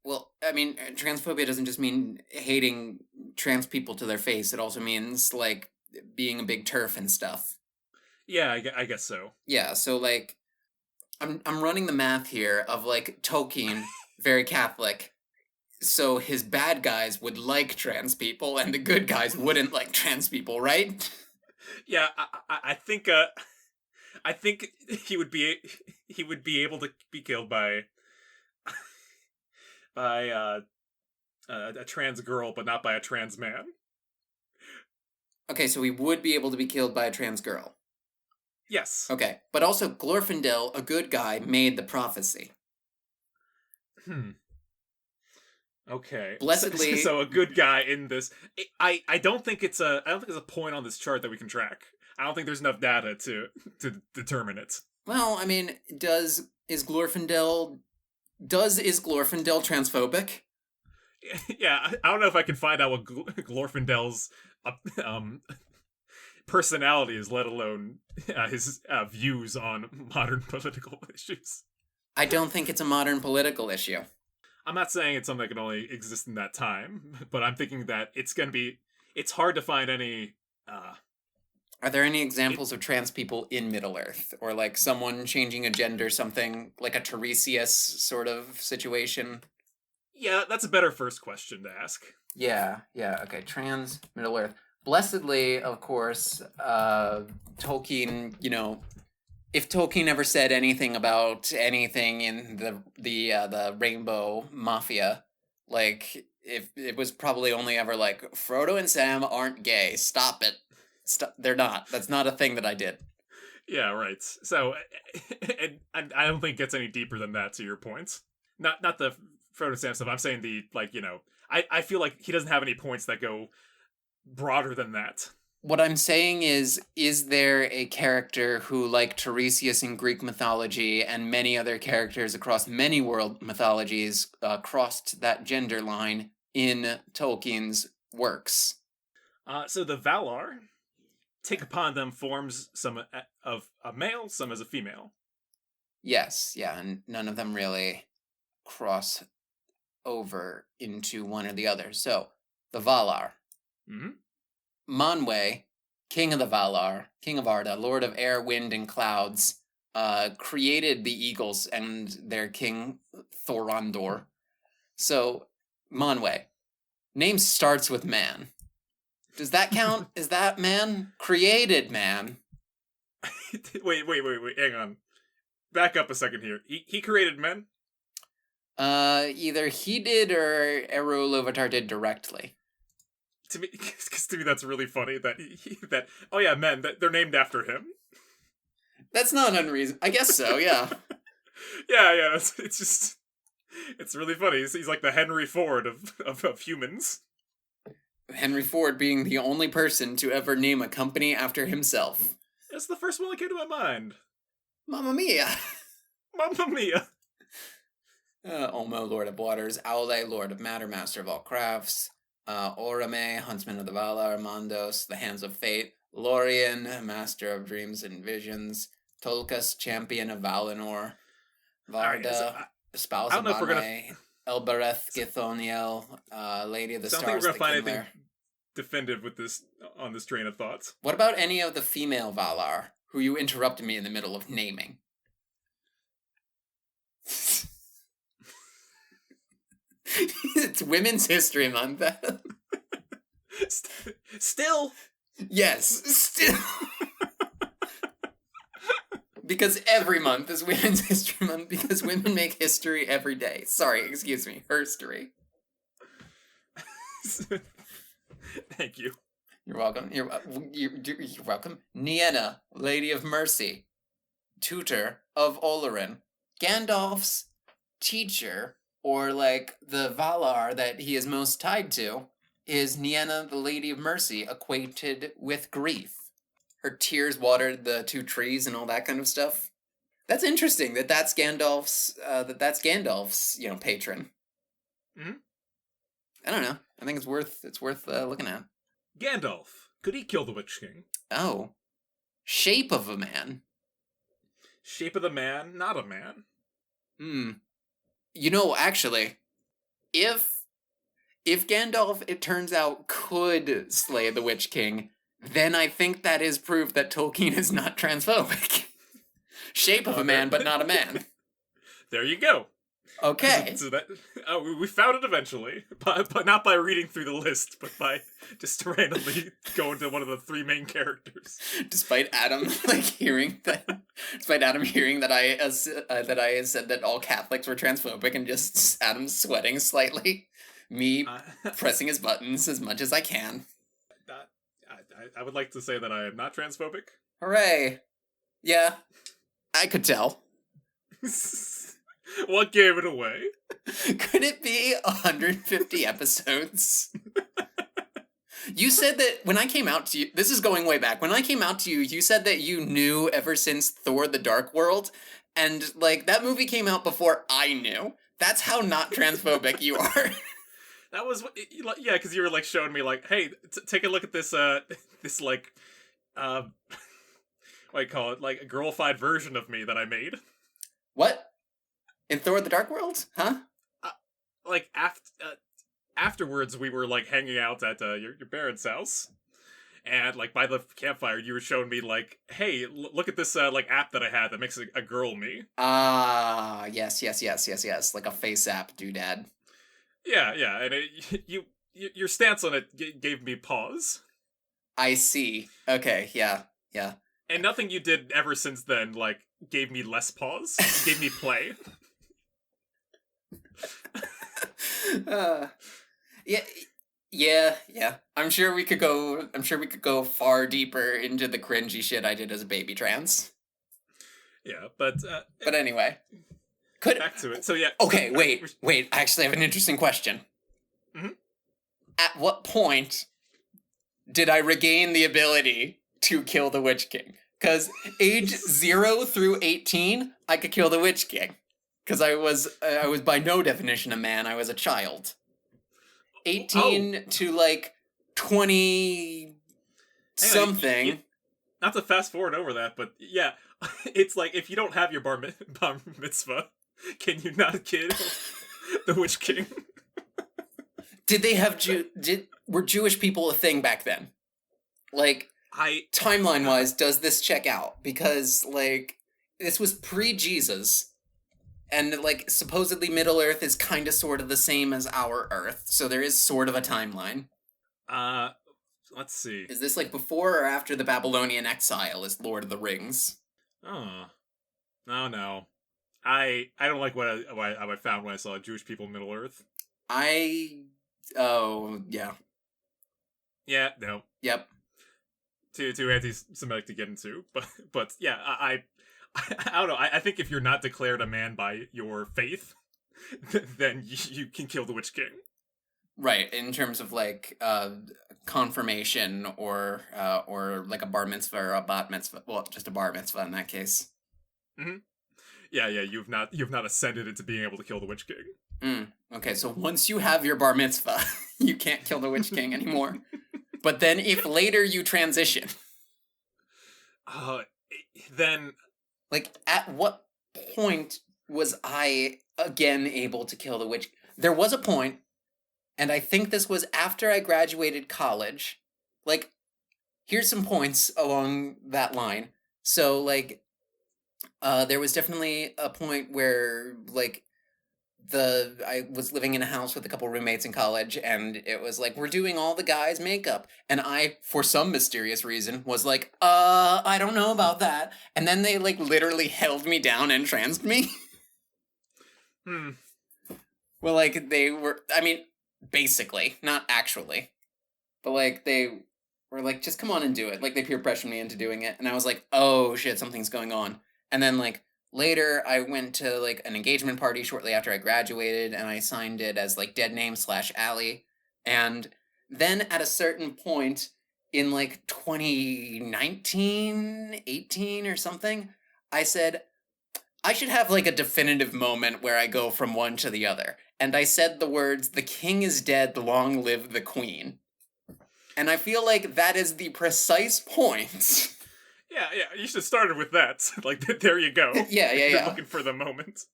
[SPEAKER 2] Well, I mean, transphobia doesn't just mean hating trans people to their face. It also means like being a big TERF and stuff.
[SPEAKER 1] Yeah, I guess so.
[SPEAKER 2] Yeah. So like, I'm running the math here of like Tolkien, very Catholic. So his bad guys would like trans people, and the good guys wouldn't like trans people, right?
[SPEAKER 1] Yeah, I think he would be able to be killed by a trans girl, but not by a trans man.
[SPEAKER 2] Okay, so he would be able to be killed by a trans girl.
[SPEAKER 1] Yes.
[SPEAKER 2] Okay, but also Glorfindel, a good guy, made the prophecy.
[SPEAKER 1] Okay.
[SPEAKER 2] Blessedly,
[SPEAKER 1] so a good guy in this. I don't think it's a point on this chart that we can track. I don't think there's enough data to determine it.
[SPEAKER 2] Well, I mean, is Glorfindel transphobic?
[SPEAKER 1] Yeah, I don't know if I can find out what Glorfindel's personality is, let alone his views on modern political issues.
[SPEAKER 2] I don't think it's a modern political issue.
[SPEAKER 1] I'm not saying it's something that can only exist in that time, but I'm thinking that it's hard to find any...
[SPEAKER 2] Are there any examples of trans people in Middle-earth? Or like someone changing a gender, something like a Tiresias sort of situation?
[SPEAKER 1] Yeah, that's a better first question to ask.
[SPEAKER 2] Yeah, okay, trans Middle-earth. Blessedly, of course, Tolkien, if Tolkien ever said anything about anything in the Rainbow Mafia, like, if it was probably only ever like, Frodo and Sam aren't gay, stop it. They're not. That's not a thing that I did.
[SPEAKER 1] Yeah, right. So, and I don't think it gets any deeper than that. To your point, not the Frodo Sam stuff. I'm saying the like, I feel like he doesn't have any points that go broader than that.
[SPEAKER 2] What I'm saying is there a character who, like Tiresias in Greek mythology and many other characters across many world mythologies, crossed that gender line in Tolkien's works?
[SPEAKER 1] So the Valar take upon them forms some of a male, some as a female.
[SPEAKER 2] Yes, yeah, and none of them really cross over into one or the other. So, the Valar.
[SPEAKER 1] Mm-hmm.
[SPEAKER 2] Manwë, king of the Valar, king of Arda, lord of air, wind, and clouds, created the eagles and their king Thorondor. So, Manwë, name starts with man. Does that count? Is that man? Created man.
[SPEAKER 1] Wait, hang on. Back up a second here. He created men?
[SPEAKER 2] Either he did or Eru Ilúvatar did directly.
[SPEAKER 1] To me, because to me that's really funny that that oh yeah, men that they're named after him.
[SPEAKER 2] That's not unreasonable. I guess so. Yeah.
[SPEAKER 1] yeah. It's just it's really funny. He's like the Henry Ford of humans.
[SPEAKER 2] Henry Ford being the only person to ever name a company after himself.
[SPEAKER 1] That's the first one that came to my mind.
[SPEAKER 2] Mamma mia.
[SPEAKER 1] Mamma mia.
[SPEAKER 2] Omo, Lord of Waters. Aule, Lord of Matter, Master of all crafts. Orome, Huntsman of the Valar. Mandos, the Hands of Fate. Lorien, Master of Dreams and Visions. Tolkas, Champion of Valinor. Varda, Spouse of Manwë. Elbereth, Githoniel, Lady of the Stars.
[SPEAKER 1] I don't think we're gonna find anything definitive with this on this train of thoughts.
[SPEAKER 2] What about any of the female Valar who you interrupted me in the middle of naming? It's Women's History Month.
[SPEAKER 1] Still?
[SPEAKER 2] Yes, still. Because every month is Women's History Month, because women make history every day. Sorry, excuse me, herstory.
[SPEAKER 1] Thank you.
[SPEAKER 2] You're welcome. You're welcome. Nienna, Lady of Mercy, tutor of Olorin, Gandalf's teacher, or like the Valar that he is most tied to, is Nienna, the Lady of Mercy, acquainted with grief. Her tears watered the two trees and all that kind of stuff. That's interesting. That's Gandalf's. That's Gandalf's. Patron.
[SPEAKER 1] Hmm.
[SPEAKER 2] I don't know. I think it's worth looking at.
[SPEAKER 1] Gandalf, could he kill the Witch King?
[SPEAKER 2] Oh, shape of a man.
[SPEAKER 1] Shape of the man, not a man.
[SPEAKER 2] Actually, if Gandalf, it turns out, could slay the Witch King, then I think that is proof that Tolkien is not transphobic. Shape of a man, but not a man.
[SPEAKER 1] There you go.
[SPEAKER 2] Okay.
[SPEAKER 1] So that we found it eventually, but not by reading through the list, but by just randomly going to one of the three main characters.
[SPEAKER 2] Despite Adam hearing that I said that all Catholics were transphobic, and just Adam sweating slightly, me pressing his buttons as much as I can.
[SPEAKER 1] I would like to say that I am not transphobic.
[SPEAKER 2] Hooray! Yeah, I could tell.
[SPEAKER 1] What gave it away?
[SPEAKER 2] Could it be 150 episodes? You said that when I came out to you, this is going way back, when I came out to you, you said that you knew ever since Thor the Dark World, and, that movie came out before I knew. That's how not transphobic you are.
[SPEAKER 1] That was, yeah, because you were, showing me, hey, take a look at this, this, what do you call it, a girlified version of me that I made.
[SPEAKER 2] What? In Thor the Dark World? Huh?
[SPEAKER 1] Afterwards, we were, hanging out at, your parents' house. And, by the campfire, you were showing me, hey, look at this, app that I had that makes a girl me.
[SPEAKER 2] Ah, yes. Like a face app, doodad.
[SPEAKER 1] Yeah, and your stance on it gave me pause.
[SPEAKER 2] I see. Okay, yeah.
[SPEAKER 1] And nothing you did ever since then, gave me less pause. Gave me play.
[SPEAKER 2] Yeah. I'm sure we could go far deeper into the cringy shit I did as a baby trans.
[SPEAKER 1] Yeah, but
[SPEAKER 2] But anyway, could
[SPEAKER 1] back to it. So yeah.
[SPEAKER 2] okay, wait. I actually have an interesting question.
[SPEAKER 1] Mm-hmm.
[SPEAKER 2] At what point did I regain the ability to kill the Witch King? Because age 0 through 18, I could kill the Witch King. Because I was by no definition a man. I was a child. 18 to like 20 something.
[SPEAKER 1] Not to fast forward over that, but yeah, it's like if you don't have your bar mitzvah, can you not kill the Witch King?
[SPEAKER 2] Did they have were Jewish people a thing back then? Like, timeline-wise, does this check out? Because, like, this was pre-Jesus, and, like, supposedly Middle-earth is kind of sort of the same as our Earth, so there is sort of a timeline.
[SPEAKER 1] Let's see.
[SPEAKER 2] Is this, like, before or after the Babylonian exile as Lord of the Rings?
[SPEAKER 1] Oh. No. I don't like what I found when I saw Jewish people in Middle-earth.
[SPEAKER 2] Oh, yeah.
[SPEAKER 1] Yeah, no.
[SPEAKER 2] Yep.
[SPEAKER 1] Too anti-Semitic to get into, but yeah, I don't know. I think if you're not declared a man by your faith, then you can kill the Witch King.
[SPEAKER 2] Right, in terms of like confirmation or like a bar mitzvah or a bat mitzvah. Well, just a bar mitzvah in that case.
[SPEAKER 1] Mm-hmm. Yeah, you've not ascended into being able to kill the Witch King.
[SPEAKER 2] Okay, so once you have your bar mitzvah, you can't kill the Witch King anymore. But then if later you transition...
[SPEAKER 1] then...
[SPEAKER 2] Like, at what point was I again able to kill the Witch... There was a point, and I think this was after I graduated college. Like, here's some points along that line. So, like, there was definitely a point where, like, I was living in a house with a couple roommates in college, and it was like, we're doing all the guys' makeup. And I, for some mysterious reason, was like, I don't know about that. And then they, like, literally held me down and transed me. Well, like, they were, I mean, basically, not actually. But, like, they were like, just come on and do it. Like, they peer pressured me into doing it. And I was like, oh, shit, something's going on. And then, like, later, I went to, like, an engagement party shortly after I graduated, and I signed it as, like, dead name / Allie. And then at a certain point in, like, 2019, 18 or something, I said, I should have, like, a definitive moment where I go from one to the other. And I said the words, the king is dead, long live the queen. And I feel like that is the precise point...
[SPEAKER 1] Yeah, you should have started with that. Like, there you go.
[SPEAKER 2] Yeah.
[SPEAKER 1] You're looking for the moment.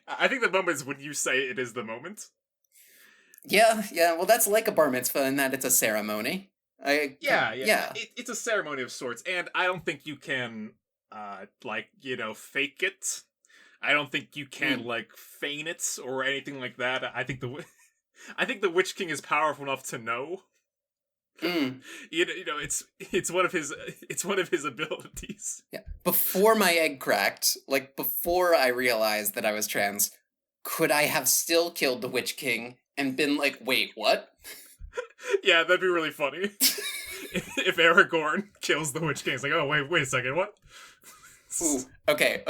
[SPEAKER 1] I think the moment is when you say it is the moment.
[SPEAKER 2] Yeah, well, that's like a bar mitzvah in that it's a ceremony.
[SPEAKER 1] Yeah. It's a ceremony of sorts, and I don't think you can, fake it. I don't think you can, feign it or anything like that. I think the Witch King is powerful enough to know. It's one of his abilities.
[SPEAKER 2] Yeah. Before my egg cracked, like before I realized that I was trans, could I have still killed the Witch King and been like, wait, what?
[SPEAKER 1] Yeah, that'd be really funny. If Aragorn kills the Witch King, it's like, oh wait a second, what?
[SPEAKER 2] Ooh, okay.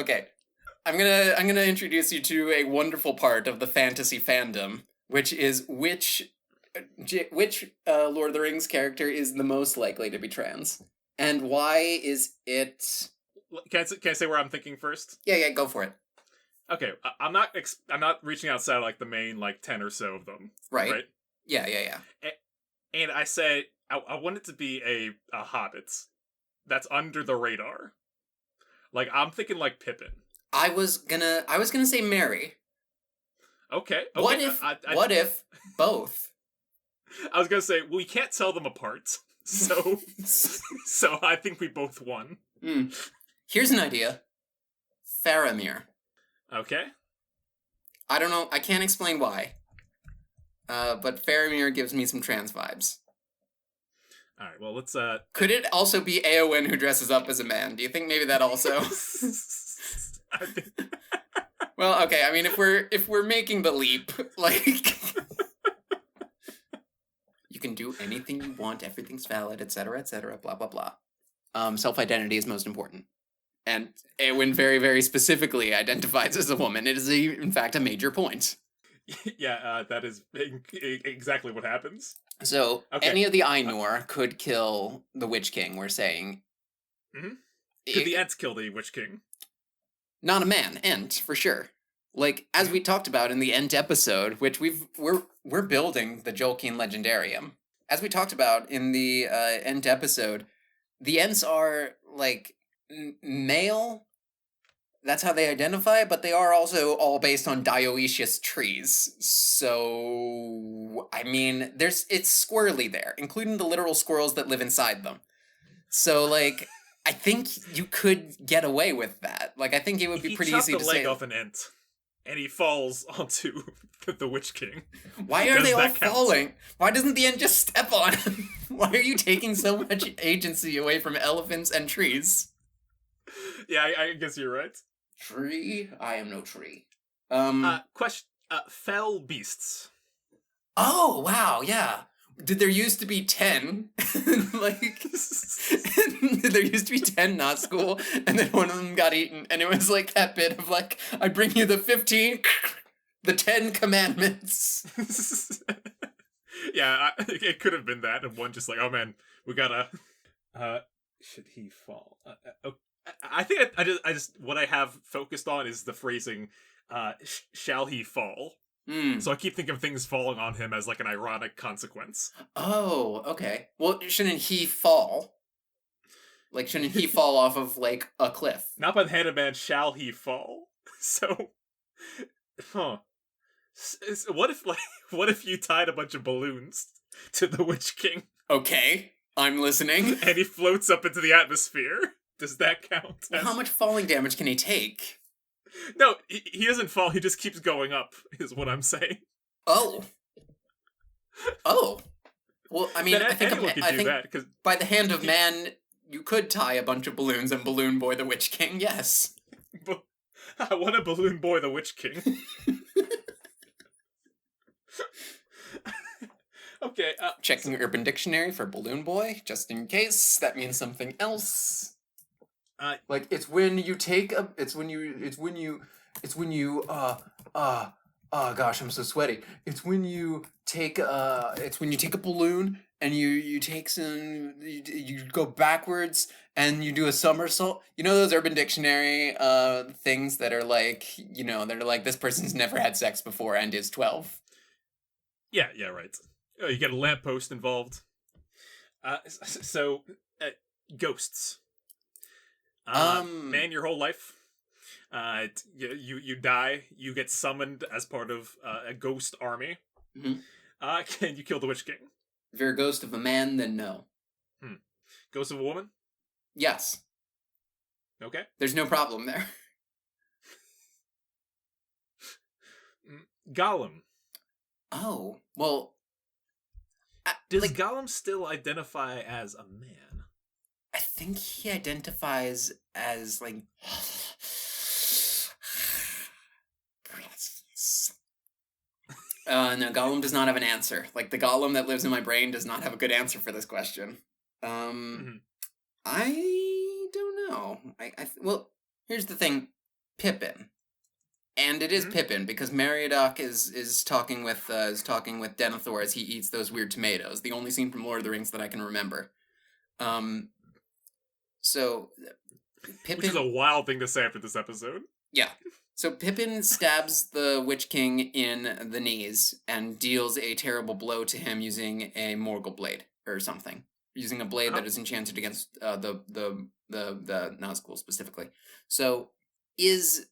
[SPEAKER 2] I'm gonna introduce you to a wonderful part of the fantasy fandom, which is which Lord of the Rings character is the most likely to be trans, and why is it?
[SPEAKER 1] Can I say where I'm thinking first?
[SPEAKER 2] Yeah, go for it.
[SPEAKER 1] Okay, I'm not reaching outside like the main 10 or so of them.
[SPEAKER 2] Right. Yeah.
[SPEAKER 1] And I say I want it to be a hobbit that's under the radar. Like I'm thinking like Pippin.
[SPEAKER 2] I was gonna say Mary.
[SPEAKER 1] Okay.
[SPEAKER 2] What if both?
[SPEAKER 1] I was gonna say, well, we can't tell them apart, so I think we both won.
[SPEAKER 2] Here's an idea. Faramir.
[SPEAKER 1] Okay.
[SPEAKER 2] I don't know, I can't explain why. But Faramir gives me some trans vibes.
[SPEAKER 1] Alright, well, let's,
[SPEAKER 2] Could it also be Eowyn who dresses up as a man? Do you think maybe that also?
[SPEAKER 1] I think...
[SPEAKER 2] Well, okay, I mean, if we're making the leap, like... You can do anything you want, everything's valid, etc., blah, blah, blah. Self-identity is most important. And Eowyn very, very specifically identifies as a woman. It is, in fact, a major point.
[SPEAKER 1] Yeah, that is exactly what happens.
[SPEAKER 2] So,
[SPEAKER 1] Okay.
[SPEAKER 2] any of the Ainur could kill the Witch King, we're saying.
[SPEAKER 1] Mm-hmm. Could the Ents kill the Witch King?
[SPEAKER 2] Not a man, Ent, for sure. Like, as we talked about in the Ent episode, which we're building the Jolkien Legendarium. As we talked about in the Ent episode, the Ents are, like, male. That's how they identify, but they are also all based on dioecious trees. So, I mean, it's squirrely there, including the literal squirrels that live inside them. So, like, I think you could get away with that. Like, I think it would be pretty easy to say.
[SPEAKER 1] He chopped the leg off an Ent, and he falls onto the Witch King.
[SPEAKER 2] Why are they all falling? Why doesn't the Ent just step on him? Why are you taking so much agency away from elephants and trees?
[SPEAKER 1] Yeah, I guess you're right.
[SPEAKER 2] Tree? I am no tree.
[SPEAKER 1] Question. Fell beasts.
[SPEAKER 2] Oh, wow, yeah. Did there used to be 10? Like, there used to be 10 Nazgûl, and then one of them got eaten, and it was like that bit of like, I bring you the 15, the 10 commandments.
[SPEAKER 1] Yeah, it could have been that, and one just like, oh man, we gotta, should he fall? I think I just, what I have focused on is the phrasing, shall he fall? So I keep thinking of things falling on him as like an ironic consequence.
[SPEAKER 2] Oh, okay. Well, shouldn't he fall? Like, shouldn't he fall off of, like, a cliff?
[SPEAKER 1] Not by the hand of man shall he fall. So, what if you tied a bunch of balloons to the Witch King?
[SPEAKER 2] Okay, I'm listening.
[SPEAKER 1] And he floats up into the atmosphere. Does that count?
[SPEAKER 2] Well, how much falling damage can he take?
[SPEAKER 1] No, he doesn't fall, he just keeps going up, is what I'm saying.
[SPEAKER 2] Oh. Well, I mean, I think
[SPEAKER 1] that, cause...
[SPEAKER 2] by the hand of man, you could tie a bunch of balloons and balloon boy the Witch King, yes.
[SPEAKER 1] I want to balloon boy the Witch King. Okay.
[SPEAKER 2] Checking Urban Dictionary for balloon boy, just in case. That means something else. Like, it's when you take a, gosh, I'm so sweaty. It's when you take a balloon and you take some, you go backwards and you do a somersault. You know those Urban Dictionary things that are like, that are like, this person's never had sex before and is 12.
[SPEAKER 1] Yeah, right. Oh, you get a lamppost involved. Ghosts. Man, your whole life. You die. You get summoned as part of a ghost army. Mm-hmm. Can you kill the Witch King?
[SPEAKER 2] If you're a ghost of a man, then no.
[SPEAKER 1] Ghost of a woman?
[SPEAKER 2] Yes.
[SPEAKER 1] Okay.
[SPEAKER 2] There's no problem there.
[SPEAKER 1] Gollum.
[SPEAKER 2] Oh, well...
[SPEAKER 1] Does Gollum still identify as a man?
[SPEAKER 2] I think he identifies as, like... No, Gollum does not have an answer. Like, the Gollum that lives in my brain does not have a good answer for this question. I don't know. Well, here's the thing. Pippin. And it is Pippin, because Meriadoc is talking with Denethor as he eats those weird tomatoes. The only scene from Lord of the Rings that I can remember. So Pippin,
[SPEAKER 1] which is a wild thing to say after this episode.
[SPEAKER 2] Yeah. So Pippin stabs the Witch King in the knees and deals a terrible blow to him using a Morgul blade or something. Using a blade that is enchanted against the Nazgûl specifically. So it's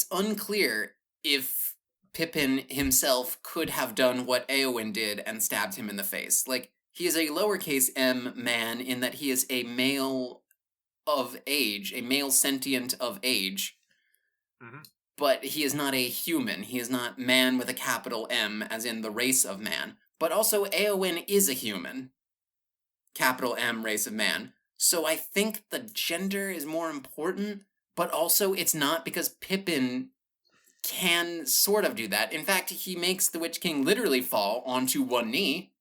[SPEAKER 2] unclear if Pippin himself could have done what Éowyn did and stabbed him in the face. Like, he is a lowercase m man in that he is a male of age, a male sentient of age, but he is not a human. He is not man with a capital M, as in the race of man. But also, Éowyn is a human. Capital M, race of man. So I think the gender is more important, but also it's not, because Pippin can sort of do that. In fact, he makes the Witch King literally fall onto one knee.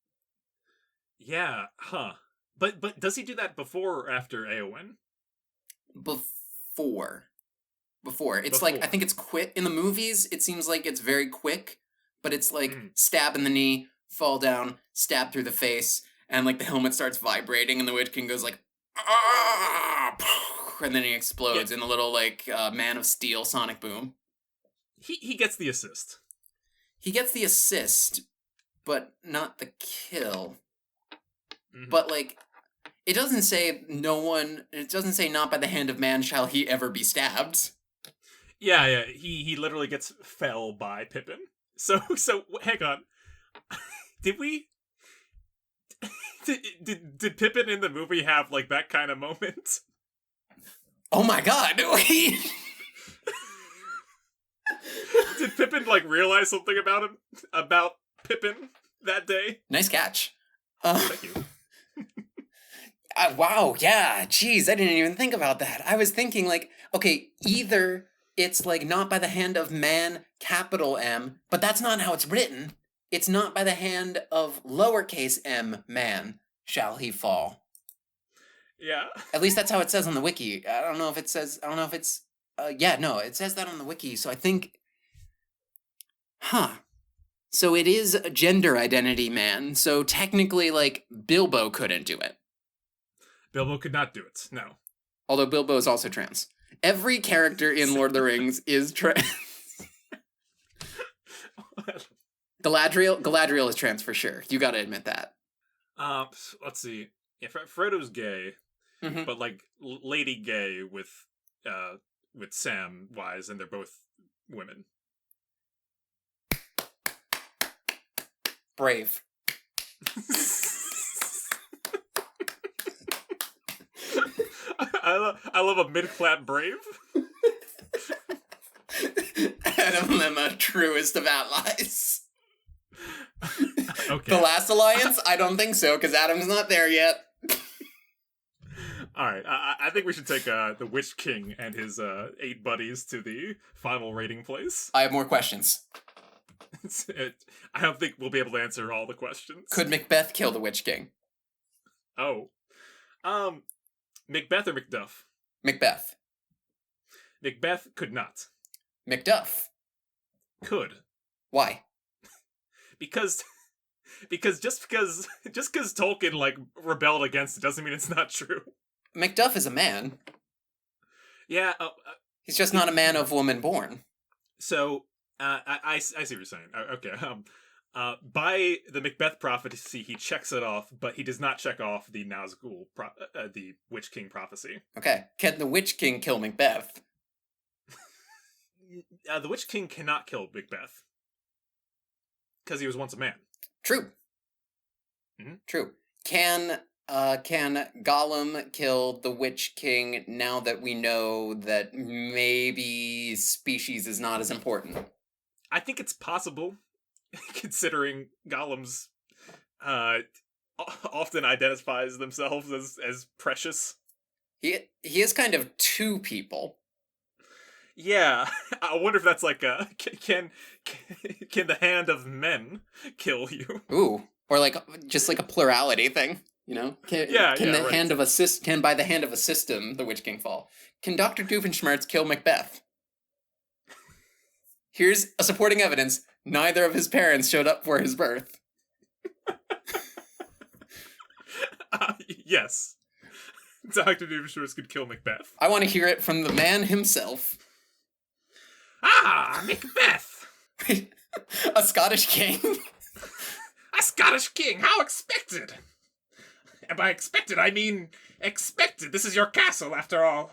[SPEAKER 1] Yeah, But does he do that before or after Éowyn?
[SPEAKER 2] Before. It's
[SPEAKER 1] Before.
[SPEAKER 2] like, I think it's quick. In the movies, it seems like it's very quick, but it's like stab in the knee, fall down, stab through the face, and like the helmet starts vibrating, and the Witch King goes like, ah! And then he explodes in a little like Man of Steel sonic boom.
[SPEAKER 1] He gets the assist.
[SPEAKER 2] He gets the assist, but not the kill.
[SPEAKER 1] Mm-hmm.
[SPEAKER 2] But like, it doesn't say not by the hand of man shall he ever be stabbed.
[SPEAKER 1] Yeah. He literally gets fell by Pippin. So hang on. Did we? Did Pippin in the movie have like that kind of moment?
[SPEAKER 2] Oh my god!
[SPEAKER 1] Did Pippin like realize something about Pippin that day?
[SPEAKER 2] Nice catch.
[SPEAKER 1] Thank you.
[SPEAKER 2] Wow, yeah, jeez, I didn't even think about that. I was thinking like, okay, either it's like not by the hand of man, capital M, but that's not how it's written. It's not by the hand of lowercase m man shall he fall.
[SPEAKER 1] Yeah.
[SPEAKER 2] At least that's how it says on the wiki. I don't know if it says, it says that on the wiki, so I think, so it is a gender identity man, so technically, like, Bilbo couldn't do it.
[SPEAKER 1] Bilbo could not do it, no.
[SPEAKER 2] Although Bilbo is also trans. Every character in Lord of the Rings is trans. Galadriel is trans for sure. You gotta admit that.
[SPEAKER 1] Let's see. Yeah, Frodo's gay, but like Lady Gay with Samwise, and they're both women.
[SPEAKER 2] Brave.
[SPEAKER 1] I love a mid-clap brave.
[SPEAKER 2] Adam Lemma, truest of allies.
[SPEAKER 1] Okay.
[SPEAKER 2] The Last Alliance? I don't think so, because Adam's not there yet.
[SPEAKER 1] Alright, I think we should take the Witch King and his 8 buddies to the final rating place.
[SPEAKER 2] I have more questions.
[SPEAKER 1] I don't think we'll be able to answer all the questions.
[SPEAKER 2] Could Macbeth kill the Witch King?
[SPEAKER 1] Oh. Macbeth or Macduff?
[SPEAKER 2] Macbeth.
[SPEAKER 1] Macbeth could not.
[SPEAKER 2] Macduff.
[SPEAKER 1] Could.
[SPEAKER 2] Why?
[SPEAKER 1] Because just because Tolkien like rebelled against it doesn't mean it's not true.
[SPEAKER 2] Macduff is a man.
[SPEAKER 1] Yeah.
[SPEAKER 2] He's just not a man of woman born.
[SPEAKER 1] So I see what you're saying. Okay. By the Macbeth prophecy, he checks it off, but he does not check off the Nazgûl, the Witch King prophecy.
[SPEAKER 2] Okay. Can the Witch King kill Macbeth?
[SPEAKER 1] The Witch King cannot kill Macbeth. Because he was once a man.
[SPEAKER 2] True.
[SPEAKER 1] Mm-hmm.
[SPEAKER 2] True. Can Gollum kill the Witch King now that we know that maybe species is not as important?
[SPEAKER 1] I think it's possible, considering Gollum's often identifies themselves as precious.
[SPEAKER 2] He is kind of two people.
[SPEAKER 1] Yeah, I wonder if that's like can the hand of men kill you?
[SPEAKER 2] Ooh, or like just like a plurality thing, you know? Can by the hand of a system the Witch King fall? Can Dr. Doofenshmirtz kill Macbeth? Here's a supporting evidence: neither of his parents showed up for his birth.
[SPEAKER 1] Yes, Dr. Doofenshmirtz could kill Macbeth.
[SPEAKER 2] I want to hear it from the man himself.
[SPEAKER 1] Ah, Macbeth!
[SPEAKER 2] A Scottish king?
[SPEAKER 1] A Scottish king, how expected! And by expected, I mean expected. This is your castle, after all.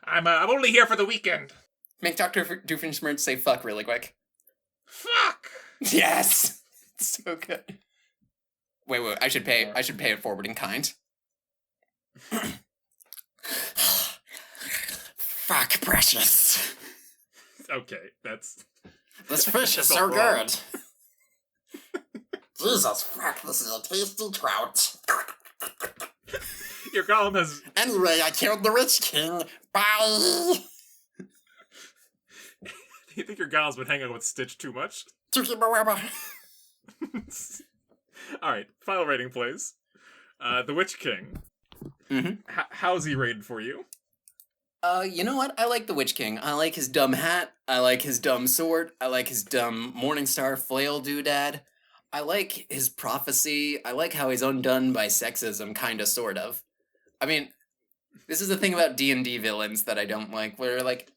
[SPEAKER 1] I'm only here for the weekend.
[SPEAKER 2] Make Dr. Doofenshmirtz say fuck really quick.
[SPEAKER 1] Fuck!
[SPEAKER 2] Yes! It's so good. Wait, I should pay it forward in kind. Fuck, precious.
[SPEAKER 1] Okay,
[SPEAKER 2] this fish is so good. Jesus, fuck, this is a tasty trout.
[SPEAKER 1] Your golem has...
[SPEAKER 2] Anyway, I killed the Witch King. Bye!
[SPEAKER 1] Do you think your golem's been hanging out with Stitch too much? Alright, final rating, please. The Witch King.
[SPEAKER 2] Mm-hmm.
[SPEAKER 1] How's he rated for you?
[SPEAKER 2] You know what? I like the Witch King. I like his dumb hat. I like his dumb sword. I like his dumb Morningstar flail doodad. I like his prophecy. I like how he's undone by sexism, kinda, sort of. I mean, this is the thing about D&D villains that I don't like, where, like,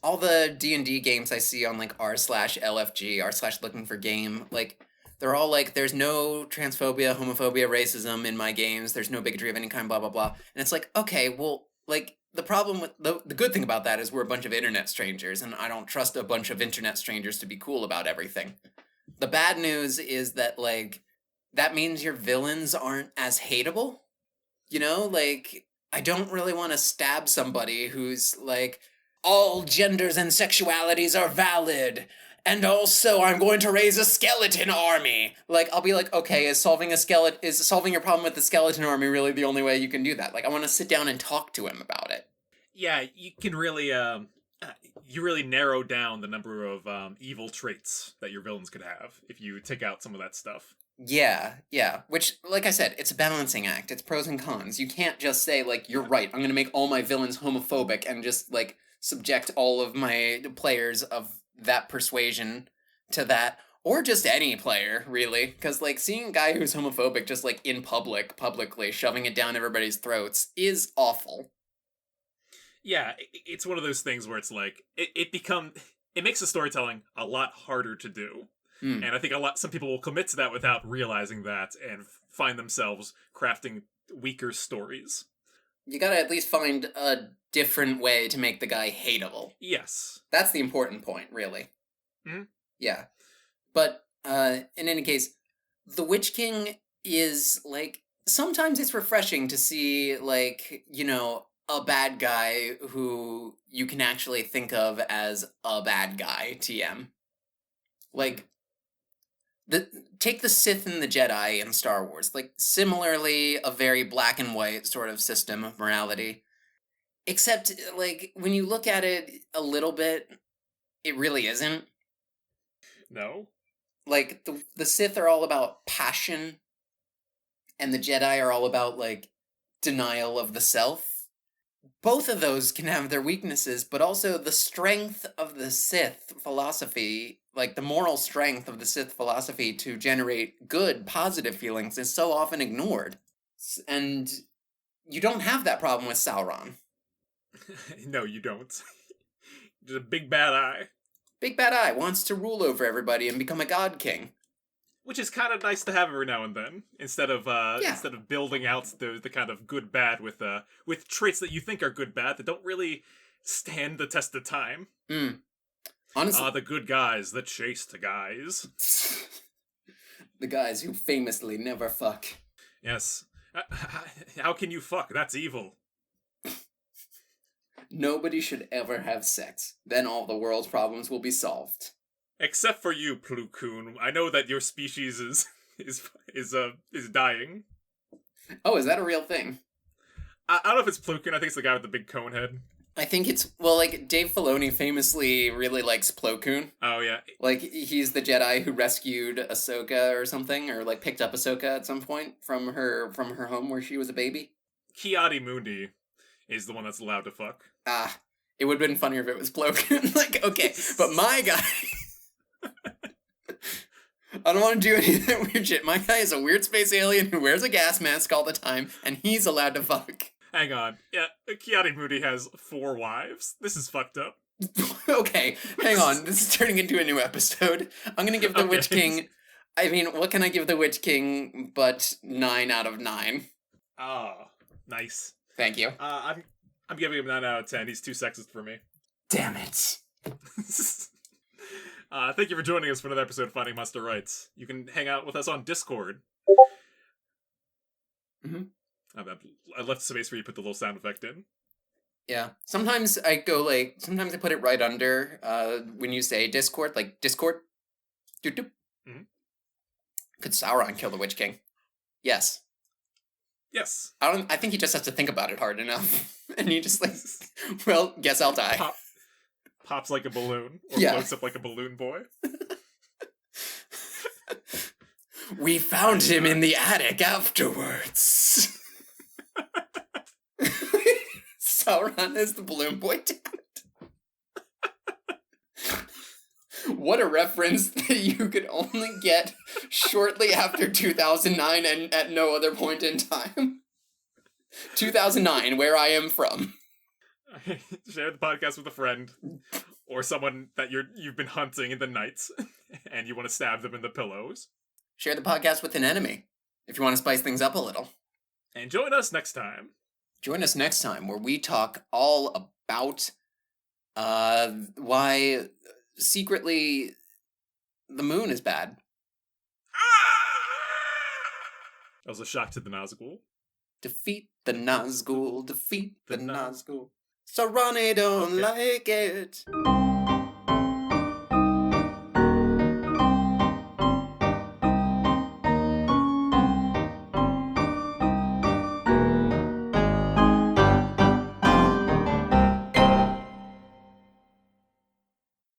[SPEAKER 2] all the D&D games I see on, like, r/LFG, r/looking for game, like, they're all like, there's no transphobia, homophobia, racism in my games, there's no bigotry of any kind, blah, blah, blah. And it's like, okay, well, like, the problem with, the good thing about that is we're a bunch of internet strangers, and I don't trust a bunch of internet strangers to be cool about everything. The bad news is that, like, that means your villains aren't as hateable. You know, like, I don't really want to stab somebody who's like, all genders and sexualities are valid, and also I'm going to raise a skeleton army. Like, I'll be like, okay, is solving your problem with the skeleton army really the only way you can do that? Like, I want to sit down and talk to him about it.
[SPEAKER 1] Yeah, you can really, you really narrow down the number of evil traits that your villains could have if you take out some of that stuff.
[SPEAKER 2] Yeah. Which, like I said, it's a balancing act. It's pros and cons. You can't just say, like, you're right, I'm gonna make all my villains homophobic and just, like, subject all of my players of that persuasion to that. Or just any player, really. Because, like, seeing a guy who's homophobic just, like, in publicly, shoving it down everybody's throats is awful.
[SPEAKER 1] Yeah, it's one of those things where it's like, it makes the storytelling a lot harder to do. And I think some people will commit to that without realizing that and find themselves crafting weaker stories.
[SPEAKER 2] You gotta at least find a different way to make the guy hateable.
[SPEAKER 1] Yes.
[SPEAKER 2] That's the important point, really.
[SPEAKER 1] Mm-hmm.
[SPEAKER 2] Yeah. But, in any case, the Witch King is, like, sometimes it's refreshing to see, like, you know, a bad guy who you can actually think of as a bad guy, TM. Like, take the Sith and the Jedi in Star Wars. Like, similarly, a very black and white sort of system of morality. Except, like, when you look at it a little bit, it really isn't.
[SPEAKER 1] No?
[SPEAKER 2] Like, the Sith are all about passion, and the Jedi are all about, like, denial of the self. Both of those can have their weaknesses, but also the strength of the Sith philosophy, like the moral strength of the Sith philosophy to generate good, positive feelings is so often ignored. And you don't have that problem with Sauron.
[SPEAKER 1] No, you don't. Just a big bad eye.
[SPEAKER 2] Big Bad Eye wants to rule over everybody and become a god king.
[SPEAKER 1] Which is kind of nice to have every now and then, instead of building out the kind of good bad with traits that you think are good bad that don't really stand the test of time.
[SPEAKER 2] Honestly,
[SPEAKER 1] the good guys, the chaste guys.
[SPEAKER 2] The guys who famously never fuck.
[SPEAKER 1] Yes. How can you fuck? That's evil.
[SPEAKER 2] Nobody should ever have sex. Then all the world's problems will be solved.
[SPEAKER 1] Except for you, Plo Koon. I know that your species is dying.
[SPEAKER 2] Oh, is that a real thing?
[SPEAKER 1] I don't know if it's Plo Koon. I think it's the guy with the big cone head.
[SPEAKER 2] I think it's, well, like, Dave Filoni famously really likes Plo Koon.
[SPEAKER 1] Oh, yeah.
[SPEAKER 2] Like, he's the Jedi who rescued Ahsoka or something, or, like, picked up Ahsoka at some point from her home where she was a baby.
[SPEAKER 1] Ki-Adi-Mundi is the one that's allowed to fuck.
[SPEAKER 2] It would have been funnier if it was Plo Koon. Like, okay, but my guy... I don't want to do any of that weird shit. My guy is a weird space alien who wears a gas mask all the time, and he's allowed to fuck.
[SPEAKER 1] Hang on. Yeah, Ki-Adi-Mundi has 4 wives. This is fucked up.
[SPEAKER 2] Okay, hang on. This is turning into a new episode. I'm gonna give the Witch King... I mean, what can I give the Witch King but 9 out of 9?
[SPEAKER 1] Oh, nice.
[SPEAKER 2] Thank you.
[SPEAKER 1] I'm giving him 9 out of 10. He's too sexist for me.
[SPEAKER 2] Damn it.
[SPEAKER 1] Thank you for joining us for another episode of Finding Master Rights. You can hang out with us on Discord.
[SPEAKER 2] Mm-hmm.
[SPEAKER 1] I left space where you put the little sound effect in.
[SPEAKER 2] Yeah. Sometimes I put it right under when you say Discord, like Discord. Doop.
[SPEAKER 1] Mm-hmm.
[SPEAKER 2] Could Sauron kill the Witch King? Yes.
[SPEAKER 1] Yes.
[SPEAKER 2] I think he just has to think about it hard enough. And he just like, well, guess I'll die.
[SPEAKER 1] Pops like a balloon. Or floats up like a balloon boy.
[SPEAKER 2] We found him in the attic afterwards. Sauron as the Balloon Boy Dad. What a reference that you could only get shortly after 2009 and at no other point in time. 2009, where I am from.
[SPEAKER 1] Share the podcast with a friend or someone that you've been hunting in the night and you want to stab them in the pillows.
[SPEAKER 2] Share the podcast with an enemy if you want to spice things up a little.
[SPEAKER 1] And join us next time.
[SPEAKER 2] Join us next time where we talk all about why secretly the moon is bad.
[SPEAKER 1] That was a shock to the Nazgûl.
[SPEAKER 2] Defeat the Nazgûl, defeat the Nazgûl. Sarani don't like it.